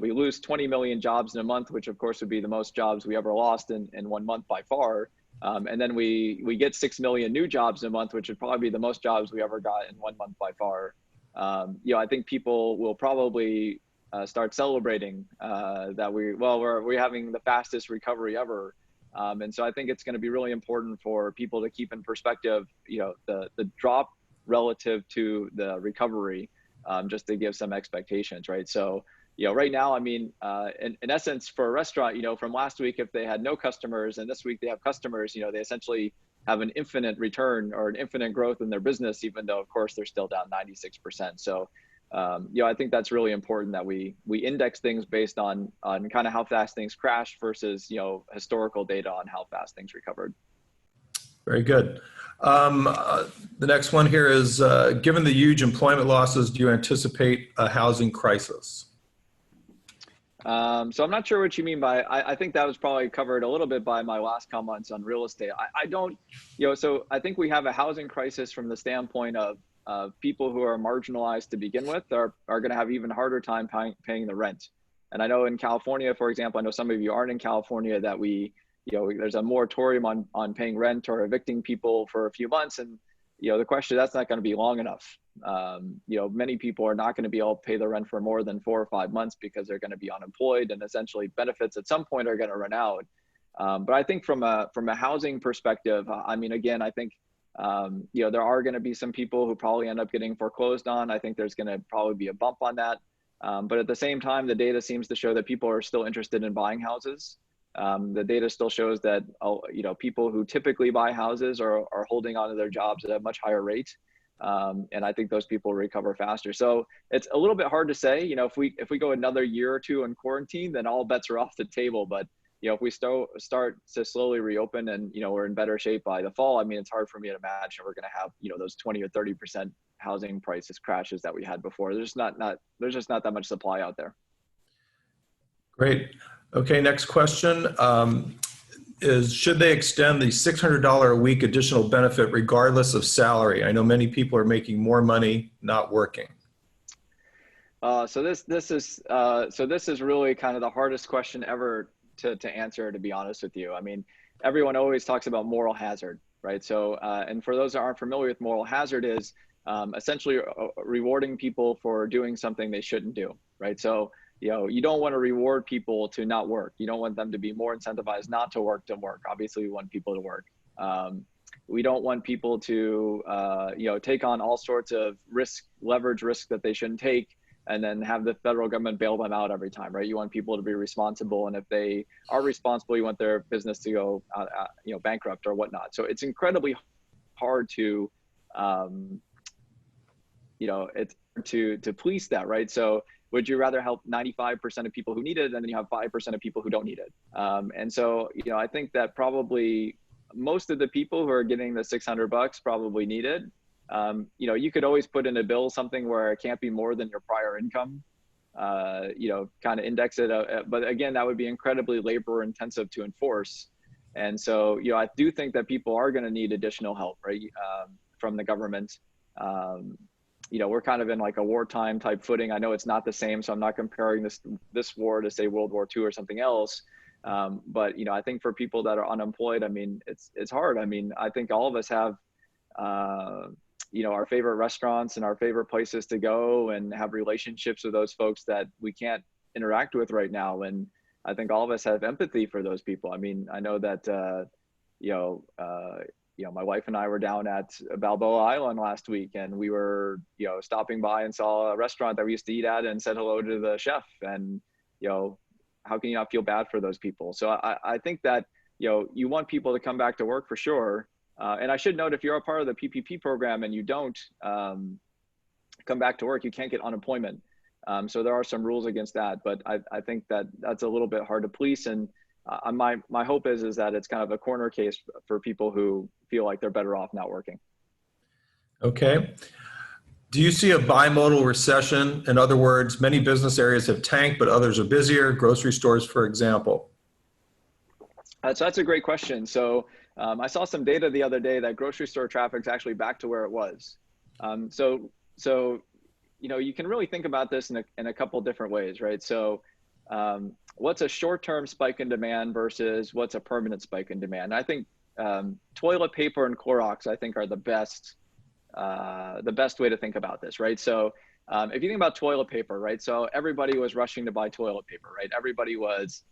we lose 20 million jobs in a month, which of course would be the most jobs we ever lost in 1 month by far, and then we get 6 million new jobs in a month, which would probably be the most jobs we ever got in 1 month by far. I think people will probably start celebrating that we're having the fastest recovery ever. And so I think it's going to be really important for people to keep in perspective, the drop relative to the recovery, just to give some expectations, right? So, right now, I mean, in essence, for a restaurant, from last week, if they had no customers and this week they have customers, they essentially have an infinite return or an infinite growth in their business, even though, of course, they're still down 96%. So I think that's really important that we index things based on kind of how fast things crash versus, historical data on how fast things recovered. Very good. The next one here is, given the huge employment losses, do you anticipate a housing crisis? So I'm not sure what you mean by, I think that was probably covered a little bit by my last comments on real estate. I don't, so I think we have a housing crisis from the standpoint of people who are marginalized to begin with are going to have even harder time paying the rent. And I know in California, for example, I know some of you aren't in California, that there's a moratorium on paying rent or evicting people for a few months. And, the question, that's not going to be long enough. Many people are not going to be able to pay the rent for more than 4 or 5 months because they're going to be unemployed, and essentially benefits at some point are going to run out. But I think from a housing perspective, again, I think, there are going to be some people who probably end up getting foreclosed on. I think there's going to probably be a bump on that. But at the same time, the data seems to show that people are still interested in buying houses. The data still shows that, people who typically buy houses are holding on to their jobs at a much higher rate. And I think those people recover faster. So it's a little bit hard to say, if we go another year or two in quarantine, then all bets are off the table. But, if we start to slowly reopen and, we're in better shape by the fall, it's hard for me to imagine we're going to have, those 20 or 30% housing prices crashes that we had before. There's just not that much supply out there. Great. Okay, next question is, should they extend the $600 a week additional benefit regardless of salary? I know many people are making more money not working. So this is really kind of the hardest question ever to answer, to be honest with you. Everyone always talks about moral hazard, right? So, and for those that aren't familiar with moral hazard, is essentially rewarding people for doing something they shouldn't do, right? So, you don't want to reward people to not work. You don't want them to be more incentivized not to work than work. Obviously, we want people to work. We don't want people to, take on all sorts of leverage risk that they shouldn't take, and then have the federal government bail them out every time, right? You want people to be responsible, and if they are responsible, you want their business to go, bankrupt or whatnot. So it's incredibly hard to, to police that, right? So would you rather help 95% of people who need it, and then you have 5% of people who don't need it? And so, I think that probably most of the people who are getting the $600 probably need it. You could always put in a bill something where it can't be more than your prior income, kind of index it. But again, that would be incredibly labor intensive to enforce. And so, I do think that people are going to need additional help, right? From the government. We're kind of in like a wartime type footing. I know it's not the same, so I'm not comparing this war to, say, World War II or something else. But, I think for people that are unemployed, it's hard. I think all of us have, our favorite restaurants and our favorite places to go, and have relationships with those folks that we can't interact with right now. And I think all of us have empathy for those people. I know that, my wife and I were down at Balboa Island last week, and we were, stopping by and saw a restaurant that we used to eat at and said hello to the chef. And, how can you not feel bad for those people? So I think that, you want people to come back to work for sure. And I should note, if you're a part of the PPP program and you don't come back to work, you can't get unemployment. So there are some rules against that, but I think that that's a little bit hard to police. And my hope is that it's kind of a corner case for people who feel like they're better off not working. Okay. Do you see a bimodal recession? In other words, many business areas have tanked, but others are busier, grocery stores, for example. So that's a great question. So I saw some data the other day that grocery store traffic is actually back to where it was. So you can really think about this in a couple different ways, right? So what's a short-term spike in demand versus what's a permanent spike in demand? I think toilet paper and Clorox, I think, are the best way to think about this, right? So if you think about toilet paper, right? So everybody was rushing to buy toilet paper, right? Everybody was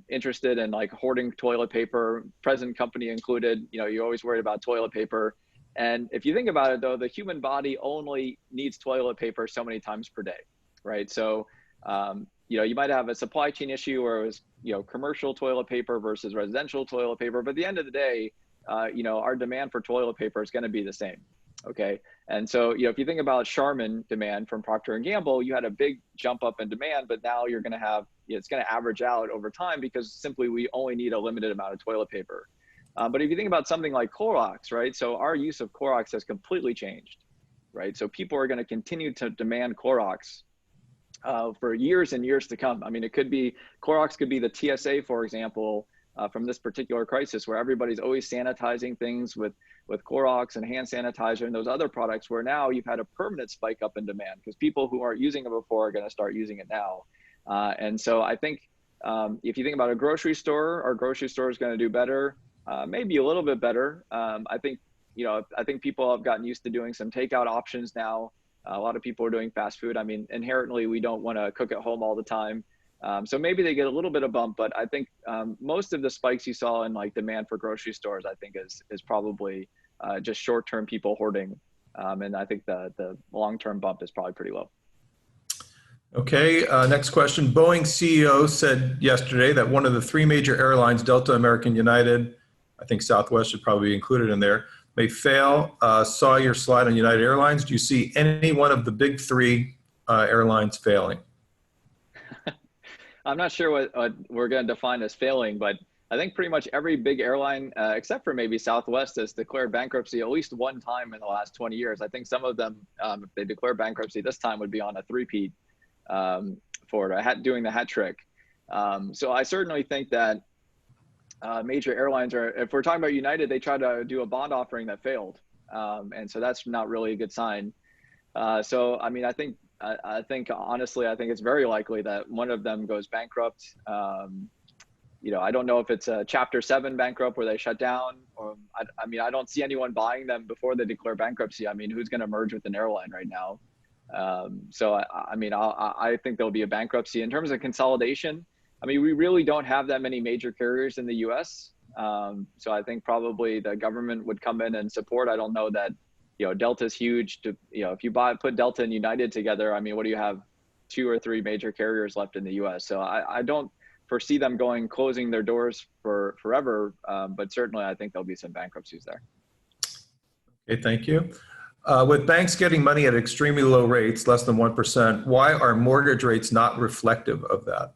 interested in like hoarding toilet paper, present company included. You're always worried about toilet paper. And if you think about it, though, the human body only needs toilet paper so many times per day, right? So you might have a supply chain issue where it was commercial toilet paper versus residential toilet paper, but at the end of the day, our demand for toilet paper is going to be the same. Okay. And so, if you think about Charmin demand from Procter and Gamble, you had a big jump up in demand, but now you're going to have, it's going to average out over time because simply we only need a limited amount of toilet paper. But if you think about something like Clorox, right? So our use of Clorox has completely changed, right? So people are going to continue to demand Clorox for years and years to come. I mean, Clorox could be the TSA, for example, from this particular crisis, where everybody's always sanitizing things with Clorox and hand sanitizer and those other products, where now you've had a permanent spike up in demand because people who aren't using it before are going to start using it now. And so I think if you think about a grocery store, our grocery store is going to do better, maybe a little bit better. I think people have gotten used to doing some takeout options now. A lot of people are doing fast food. I mean, inherently, we don't want to cook at home all the time. So maybe they get a little bit of bump, but I think most of the spikes you saw in like demand for grocery stores, I think is probably just short-term people hoarding. And I think the long-term bump is probably pretty low. Okay, next question. Boeing CEO said yesterday that one of the three major airlines, Delta, American, United, I think Southwest should probably be included in there, may fail. Saw your slide on United Airlines. Do you see any one of the big three airlines failing? I'm not sure what we're going to define as failing, but I think pretty much every big airline, except for maybe Southwest, has declared bankruptcy at least one time in the last 20 years. I think some of them, if they declare bankruptcy this time, would be on a three-peat for doing the hat trick. So I certainly think that major airlines if we're talking about United, they tried to do a bond offering that failed. And so that's not really a good sign. So, I mean, I think honestly, I think it's very likely that one of them goes bankrupt. I don't know if it's a Chapter 7 bankrupt where they shut down, or I mean, I don't see anyone buying them before they declare bankruptcy. I mean, who's going to merge with an airline right now? So, I think there'll be a bankruptcy. In terms of consolidation, I mean, we really don't have that many major carriers in the US. So I think probably the government would come in and support. I don't know that, Delta's huge if you put Delta and United together, I mean, what do you have? 2 or 3 major carriers left in the US. So I don't foresee them closing their doors for forever. But certainly I think there'll be some bankruptcies there. Okay, thank you. With banks getting money at extremely low rates, less than 1%, why are mortgage rates not reflective of that?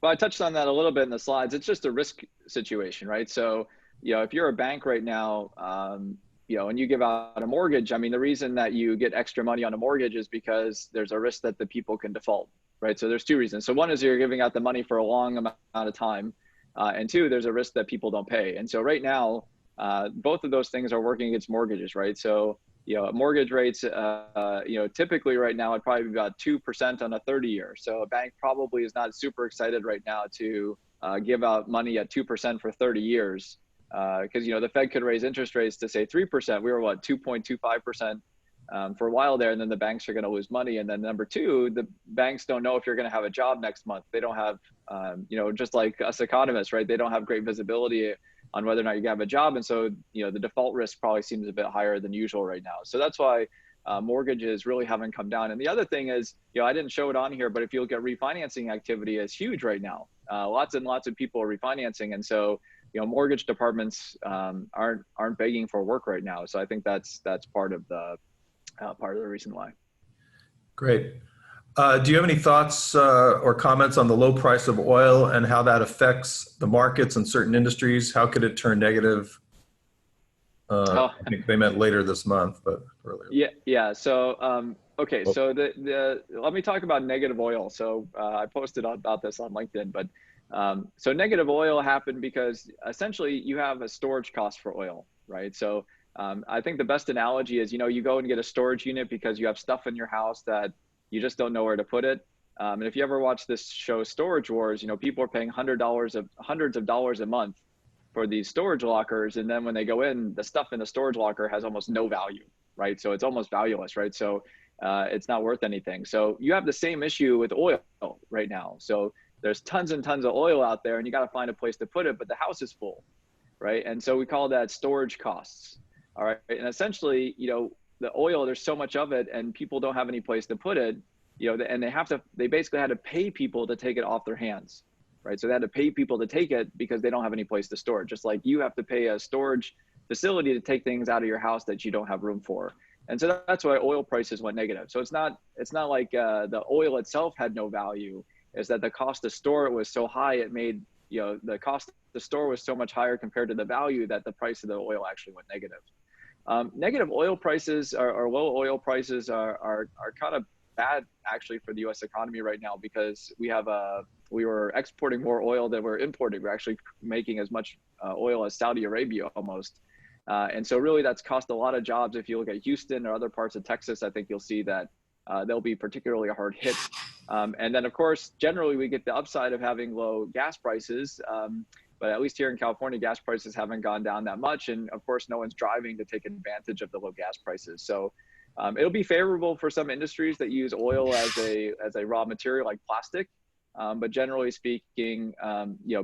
Well, I touched on that a little bit in the slides. It's just a risk situation, right? So, if you're a bank right now, and you give out a mortgage, I mean, the reason that you get extra money on a mortgage is because there's a risk that the people can default, right? So there's 2 reasons. So one is you're giving out the money for a long amount of time. And 2, there's a risk that people don't pay. And so right now, both of those things are working against mortgages, right? So, mortgage rates, typically right now, it'd probably be about 2% on a 30-year. So a bank probably is not super excited right now to give out money at 2% for 30 years. Because, the Fed could raise interest rates to say 3%. We were 2.25% for a while there, and then the banks are going to lose money. And then number 2, the banks don't know if you're going to have a job next month. They don't have, just like us economists, right? They don't have great visibility on whether or not you have a job. And so, the default risk probably seems a bit higher than usual right now. So that's why mortgages really haven't come down. And the other thing is, I didn't show it on here, but if you look at refinancing activity, is huge right now. Lots and lots of people are refinancing. And so, mortgage departments aren't begging for work right now. So I think that's part of the reason why. Great. Do you have any thoughts or comments on the low price of oil and how that affects the markets and certain industries? How could it turn negative? I think they meant later this month, but earlier. Yeah. So, okay. So let me talk about negative oil. So I posted about this on LinkedIn, but so negative oil happened because essentially you have a storage cost for oil, right? So I think the best analogy is, you go and get a storage unit because you have stuff in your house that you just don't know where to put it. And if you ever watch this show, Storage Wars, people are paying hundreds of dollars a month for these storage lockers. And then when they go in, the stuff in the storage locker has almost no value, right? So it's almost valueless, right? So it's not worth anything. So you have the same issue with oil right now. So there's tons and tons of oil out there and you got to find a place to put it, but the house is full, right? And so we call that storage costs. All right. And essentially, the oil, there's so much of it and people don't have any place to put it, and they basically had to pay people to take it off their hands, right? So they had to pay people to take it because they don't have any place to store it. Just like you have to pay a storage facility to take things out of your house that you don't have room for. And so that's why oil prices went negative. So it's not like the oil itself had no value. Is that the cost to store it was so high, it made, the cost to store was so much higher compared to the value that the price of the oil actually went negative. Negative oil prices or low oil prices are kind of bad actually for the U.S. economy right now, because we were exporting more oil than we're importing. We're actually making as much oil as Saudi Arabia almost. And so really that's cost a lot of jobs. If you look at Houston or other parts of Texas, I think you'll see that they'll be particularly hard hit. And then of course, generally we get the upside of having low gas prices. But at least here in California, gas prices haven't gone down that much. And of course, no one's driving to take advantage of the low gas prices. So it'll be favorable for some industries that use oil as a raw material like plastic. But generally speaking,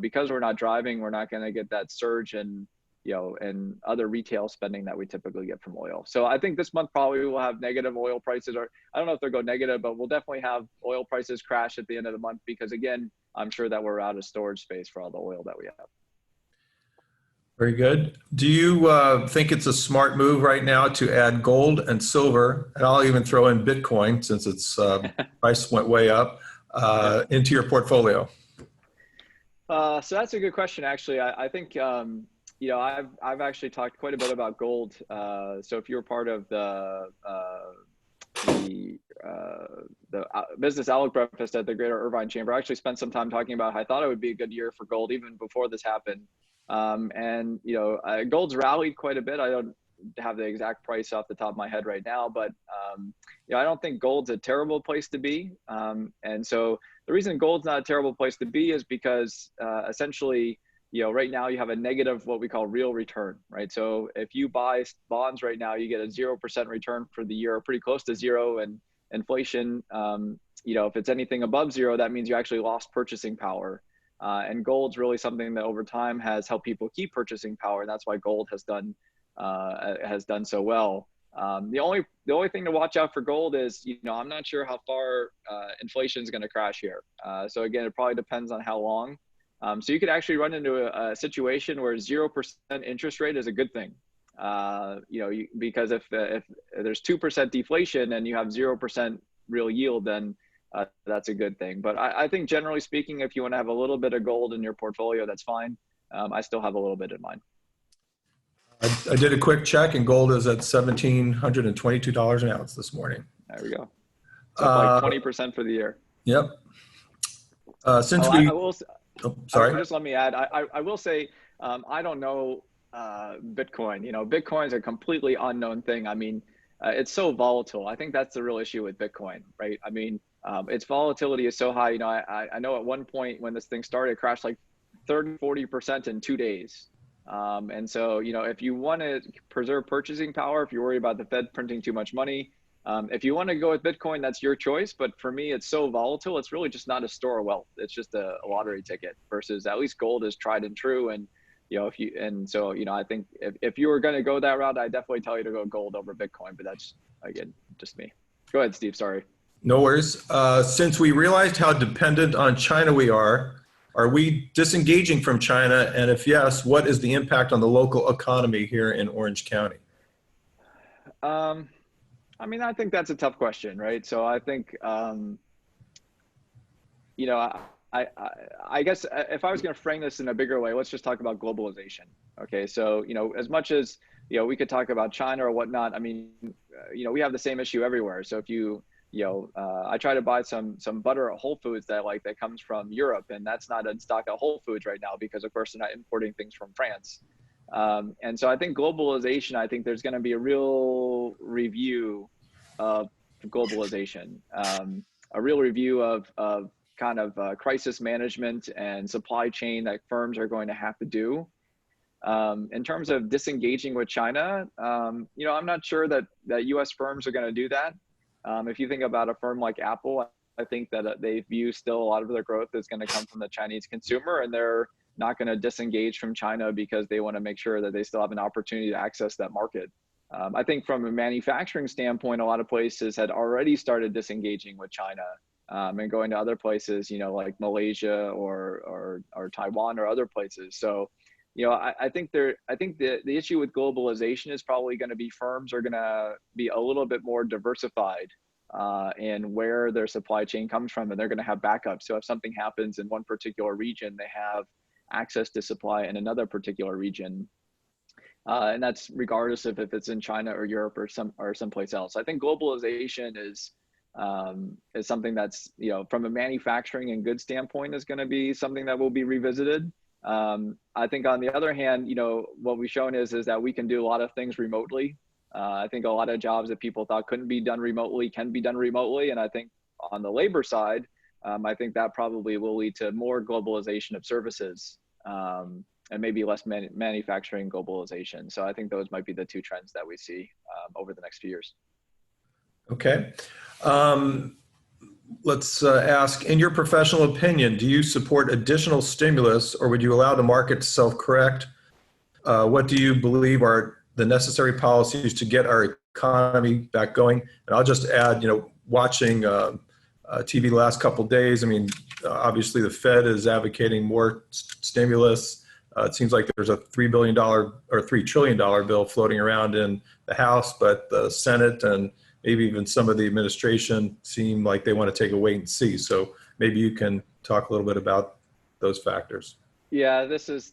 because we're not driving, we're not going to get that surge in, and other retail spending that we typically get from oil. So I think this month probably will have negative oil prices, or I don't know if they'll go negative, but we'll definitely have oil prices crash at the end of the month, because again, I'm sure that we're out of storage space for all the oil that we have. Very good. Do you think it's a smart move right now to add gold and silver, and I'll even throw in Bitcoin since its price went way up, into your portfolio? So that's a good question, actually. I think, I've actually talked quite a bit about gold. So if you're part of the Business Outlook Breakfast at the Greater Irvine Chamber, I actually spent some time talking about how I thought it would be a good year for gold even before this happened. Gold's rallied quite a bit. I don't have the exact price off the top of my head right now, but I don't think gold's a terrible place to be. And so the reason gold's not a terrible place to be is because essentially, right now you have a negative, what we call real return, right? So if you buy bonds right now, you get a 0% return for the year, pretty close to zero. And inflation, if it's anything above zero, that means you actually lost purchasing power. And gold's really something that over time has helped people keep purchasing power. And that's why gold has done so well. The only thing to watch out for gold is, I'm not sure how far inflation is going to crash here. So again, it probably depends on how long. So you could actually run into a situation where 0% interest rate is a good thing. Because if there's 2% deflation and you have 0% real yield, then that's a good thing. But I think generally speaking, if you want to have a little bit of gold in your portfolio, that's fine. I still have a little bit in mind. I did a quick check, and gold is at $1,722 an ounce this morning. There we go. It's up like 20% for the year. Yep. Sorry. Just let me add. I will say, I don't know Bitcoin. Bitcoin is a completely unknown thing. I mean, it's so volatile. I think that's the real issue with Bitcoin, right? I mean, its volatility is so high. I know at one point when this thing started, it crashed like 30-40% in 2 days. And so, if you want to preserve purchasing power, if you're worried about the Fed printing too much money, if you want to go with Bitcoin, that's your choice. But for me, it's so volatile. It's really just not a store of wealth. It's just a lottery ticket, versus at least gold is tried and true. And, I think if you were going to go that route, I definitely tell you to go gold over Bitcoin, but that's, again, just me. Go ahead, Steve. Sorry. No worries. Since we realized how dependent on China we are we disengaging from China? And if yes, what is the impact on the local economy here in Orange County? I think that's a tough question, right? So I think, I guess if I was going to frame this in a bigger way, let's just talk about globalization. Okay. So, as much as, we could talk about China or whatnot, we have the same issue everywhere. So if I try to buy some butter at Whole Foods that comes from Europe, and that's not in stock at Whole Foods right now because of course they're not importing things from France. And so I think globalization, I think there's going to be a real review of globalization, a real review of kind of crisis management and supply chain that firms are going to have to do. In terms of disengaging with China, I'm not sure that US firms are going to do that. If you think about a firm like Apple, I think that they view still a lot of their growth is going to come from the Chinese consumer, and they're not going to disengage from China because they want to make sure that they still have an opportunity to access that market. I think from a manufacturing standpoint, a lot of places had already started disengaging with China and going to other places, like Malaysia or Taiwan or other places. So I think the issue with globalization is probably going to be firms are going to be a little bit more diversified in where their supply chain comes from, and they're going to have backups. So if something happens in one particular region, they have access to supply in another particular region. And that's regardless of if it's in China or Europe or someplace else. I think globalization is something that's, from a manufacturing and goods standpoint, is going to be something that will be revisited. I think on the other hand, what we've shown is that we can do a lot of things remotely. I think a lot of jobs that people thought couldn't be done remotely can be done remotely. And I think on the labor side, I think that probably will lead to more globalization of services and maybe less manufacturing globalization. So I think those might be the two trends that we see over the next few years. Okay. Let's ask, in your professional opinion, do you support additional stimulus, or would you allow the market to self-correct? What do you believe are the necessary policies to get our economy back going? And I'll just add, watching TV the last couple of days, obviously the Fed is advocating more stimulus. It seems like there's a $3 billion or $3 trillion bill floating around in the House, but the Senate and maybe even some of the administration seem like they want to take a wait and see. So maybe you can talk a little bit about those factors. Yeah, this is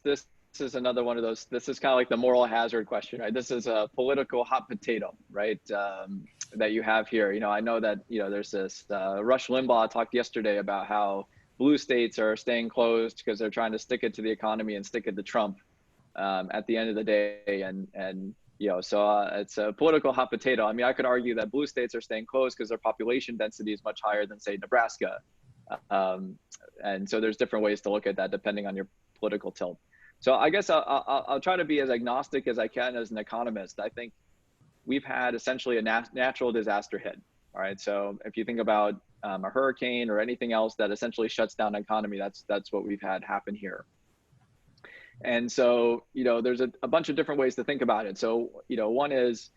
another one of those. This is kind of like the moral hazard question, right? This is a political hot potato, right? That you have here. I know that there's this Rush Limbaugh talked yesterday about how blue states are staying closed because they're trying to stick it to the economy and stick it to Trump at the end of the day. And so it's a political hot potato. I could argue that blue states are staying closed because their population density is much higher than, say, Nebraska. And so there's different ways to look at that depending on your political tilt. So I guess I'll try to be as agnostic as I can as an economist. I think we've had essentially a natural disaster hit. All right. So if you think about a hurricane or anything else that essentially shuts down an economy, that's what we've had happen here. And so, there's a bunch of different ways to think about it. So, one is,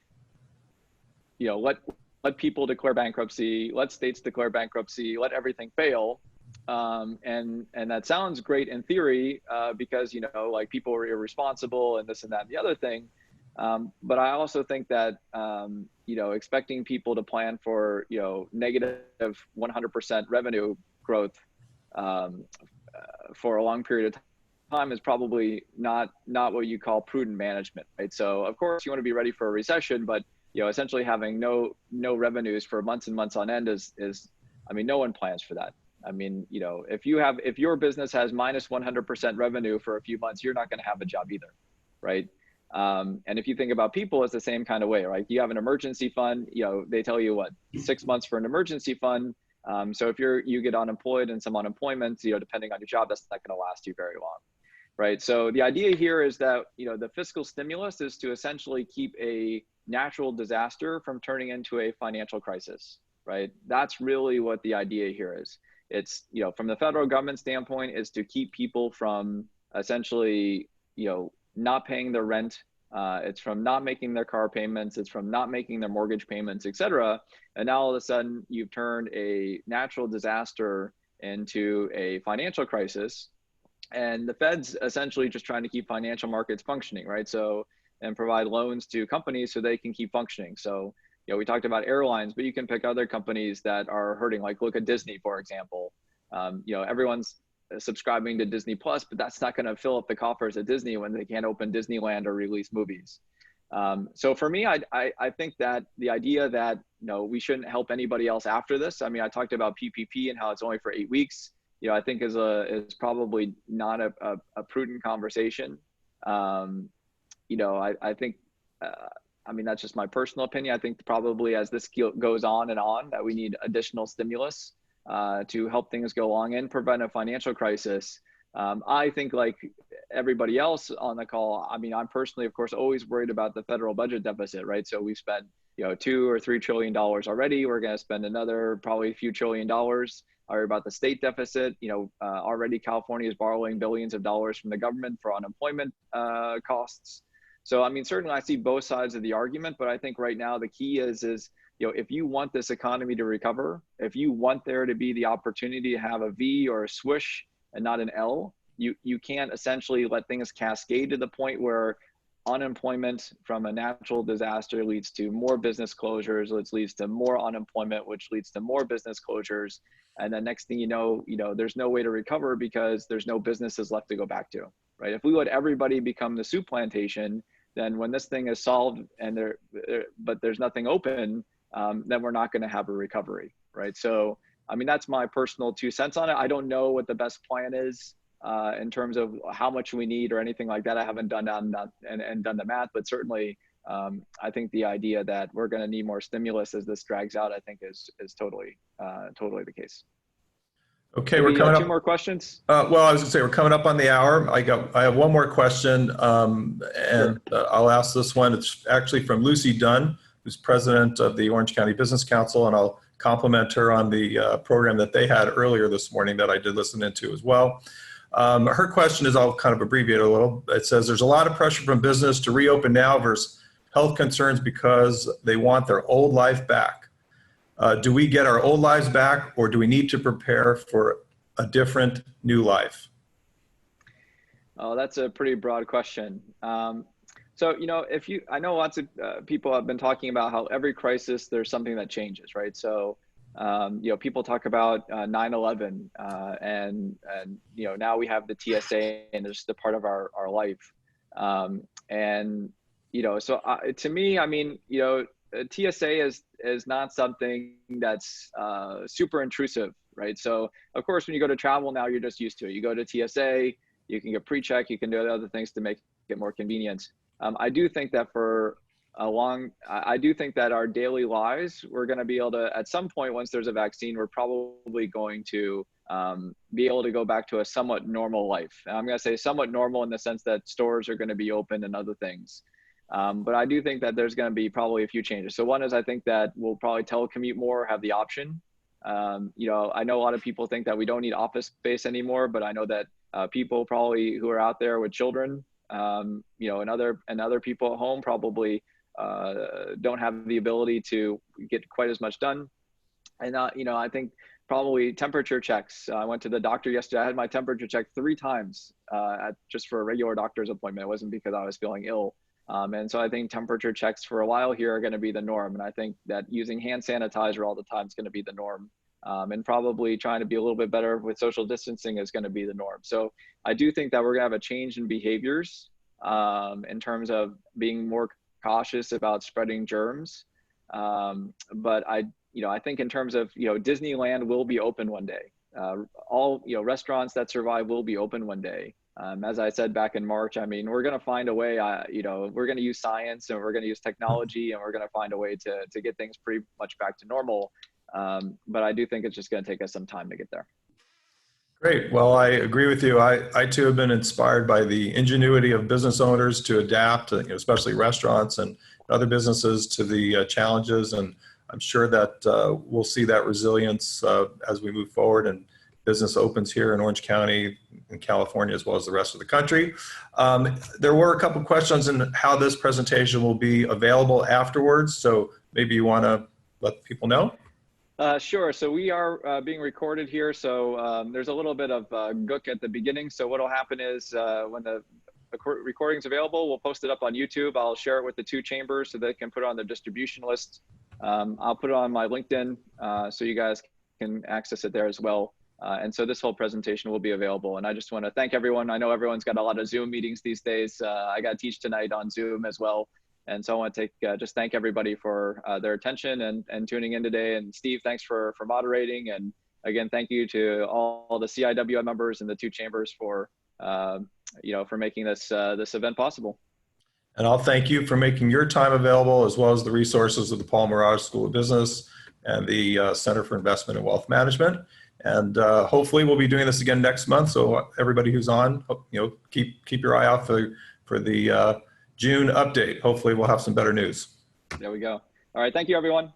let people declare bankruptcy, let states declare bankruptcy, let everything fail. And that sounds great in theory because, like people are irresponsible and this and that and the other thing. But I also think that, expecting people to plan for, negative 100% revenue growth for a long period of time is probably not what you call prudent management, right? So of course you want to be ready for a recession, but essentially having no revenues for months and months on end is no one plans for that. If your business has minus 100% revenue for a few months, you're not going to have a job either, right? And if you think about people, it's the same kind of way, right? You have an emergency fund, they tell you 6 months for an emergency fund. So if you get unemployed and some unemployment, depending on your job, that's not going to last you very long, right? So the idea here is that, the fiscal stimulus is to essentially keep a natural disaster from turning into a financial crisis, right? That's really what the idea here is. It's, from the federal government standpoint, is to keep people from essentially, not paying their rent. It's from not making their car payments. It's from not making their mortgage payments, et cetera. And now all of a sudden you've turned a natural disaster into a financial crisis. And the Fed's essentially just trying to keep financial markets functioning, right? So, and provide loans to companies so they can keep functioning. So, we talked about airlines, but you can pick other companies that are hurting, like look at Disney, for example. Everyone's subscribing to Disney Plus, but that's not going to fill up the coffers at Disney when they can't open Disneyland or release movies. So for me, I think that the idea that, we shouldn't help anybody else after this. I talked about PPP and how it's only for 8 weeks, I think is probably not a prudent conversation. I think, that's just my personal opinion. I think probably as this goes on and on, that we need additional stimulus to help things go along and prevent a financial crisis. I think like everybody else on the call, I'm personally, of course, always worried about the federal budget deficit, right? So we've spent, $2 or $3 trillion already. We're going to spend another probably a few $1 trillion. I worry about the state deficit. Already California is borrowing billions of dollars from the government for unemployment costs. So, certainly I see both sides of the argument, but I think right now the key is if you want this economy to recover, if you want there to be the opportunity to have a V or a swoosh and not an L, you can't essentially let things cascade to the point where unemployment from a natural disaster leads to more business closures, which leads to more unemployment, which leads to more business closures. And then next thing you know, there's no way to recover because there's no businesses left to go back to, right? If we let everybody become the soup plantation, then when this thing is solved and but there's nothing open, then we're not going to have a recovery, right? So, I mean, that's my personal 2 cents on it. I don't know what the best plan is in terms of how much we need or anything like that. I haven't done that and done the math, but certainly I think the idea that we're going to need more stimulus as this drags out, I think is totally the case. Okay, Maybe, we're coming up. 2 more questions. Well, I was going to say we're coming up on the hour. I have one more question, and I'll ask this one. It's actually from Lucy Dunn, who's president of the Orange County Business Council, and I'll compliment her on the program that they had earlier this morning that I did listen into as well. Her question is, I'll kind of abbreviate a little. It says, there's a lot of pressure from business to reopen now versus health concerns because they want their old life back. Do we get our old lives back, or do we need to prepare for a different new life? Oh, that's a pretty broad question. So, I know lots of people have been talking about how every crisis, there's something that changes, right? So, people talk about 9/11 and now we have the TSA and it's just a part of our life. So to me, I mean, TSA is not something that's super intrusive, right? So of course, when you go to travel now, you're just used to it. You go to TSA, you can get pre-check, you can do other things to make it more convenient. I do think that I do think that our daily lives, we're going to be able to, at some point, once there's a vaccine, we're probably going to be able to go back to a somewhat normal life. And I'm going to say somewhat normal in the sense that stores are going to be open and other things. But I do think that there's going to be probably a few changes. So one is, I think that we'll probably telecommute more, have the option. I know a lot of people think that we don't need office space anymore, but I know that people probably who are out there with children, and other people at home probably don't have the ability to get quite as much done. And, I think probably temperature checks. I went to the doctor yesterday. I had my temperature checked 3 times just for a regular doctor's appointment. It wasn't because I was feeling ill. And so I think temperature checks for a while here are going to be the norm. And I think that using hand sanitizer all the time is going to be the norm. And probably trying to be a little bit better with social distancing is going to be the norm. So I do think that we're going to have a change in behaviors in terms of being more cautious about spreading germs. But I think in terms of, Disneyland will be open one day. All, restaurants that survive will be open one day. As I said back in March, I mean, we're going to find a way, we're going to use science and we're going to use technology and we're going to find a way to get things pretty much back to normal. But I do think it's just going to take us some time to get there. Great. Well, I agree with you. I too have been inspired by the ingenuity of business owners to adapt, especially restaurants and other businesses, to the challenges. And I'm sure that we'll see that resilience as we move forward and business opens here in Orange County, in California, as well as the rest of the country. There were a couple of questions on how this presentation will be available afterwards. So maybe you want to let people know? Sure. So we are being recorded here. So there's a little bit of gook at the beginning. So what'll happen is when the recording's available, we'll post it up on YouTube. I'll share it with the 2 chambers so they can put it on their distribution list. I'll put it on my LinkedIn so you guys can access it there as well. And so this whole presentation will be available. And I just want to thank everyone. I know everyone's got a lot of Zoom meetings these days. I got to teach tonight on Zoom as well. And so I want to just thank everybody for their attention and tuning in today. And Steve, thanks for moderating. And again, thank you to all the CIWM members and the 2 chambers for making this event possible. And I'll thank you for making your time available, as well as the resources of the Paul Mirage School of Business and the Center for Investment and Wealth Management. And hopefully we'll be doing this again next month. So everybody who's on, keep your eye out for the June update. Hopefully we'll have some better news. There we go. All right. Thank you, everyone.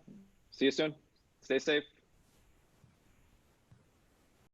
See you soon. Stay safe.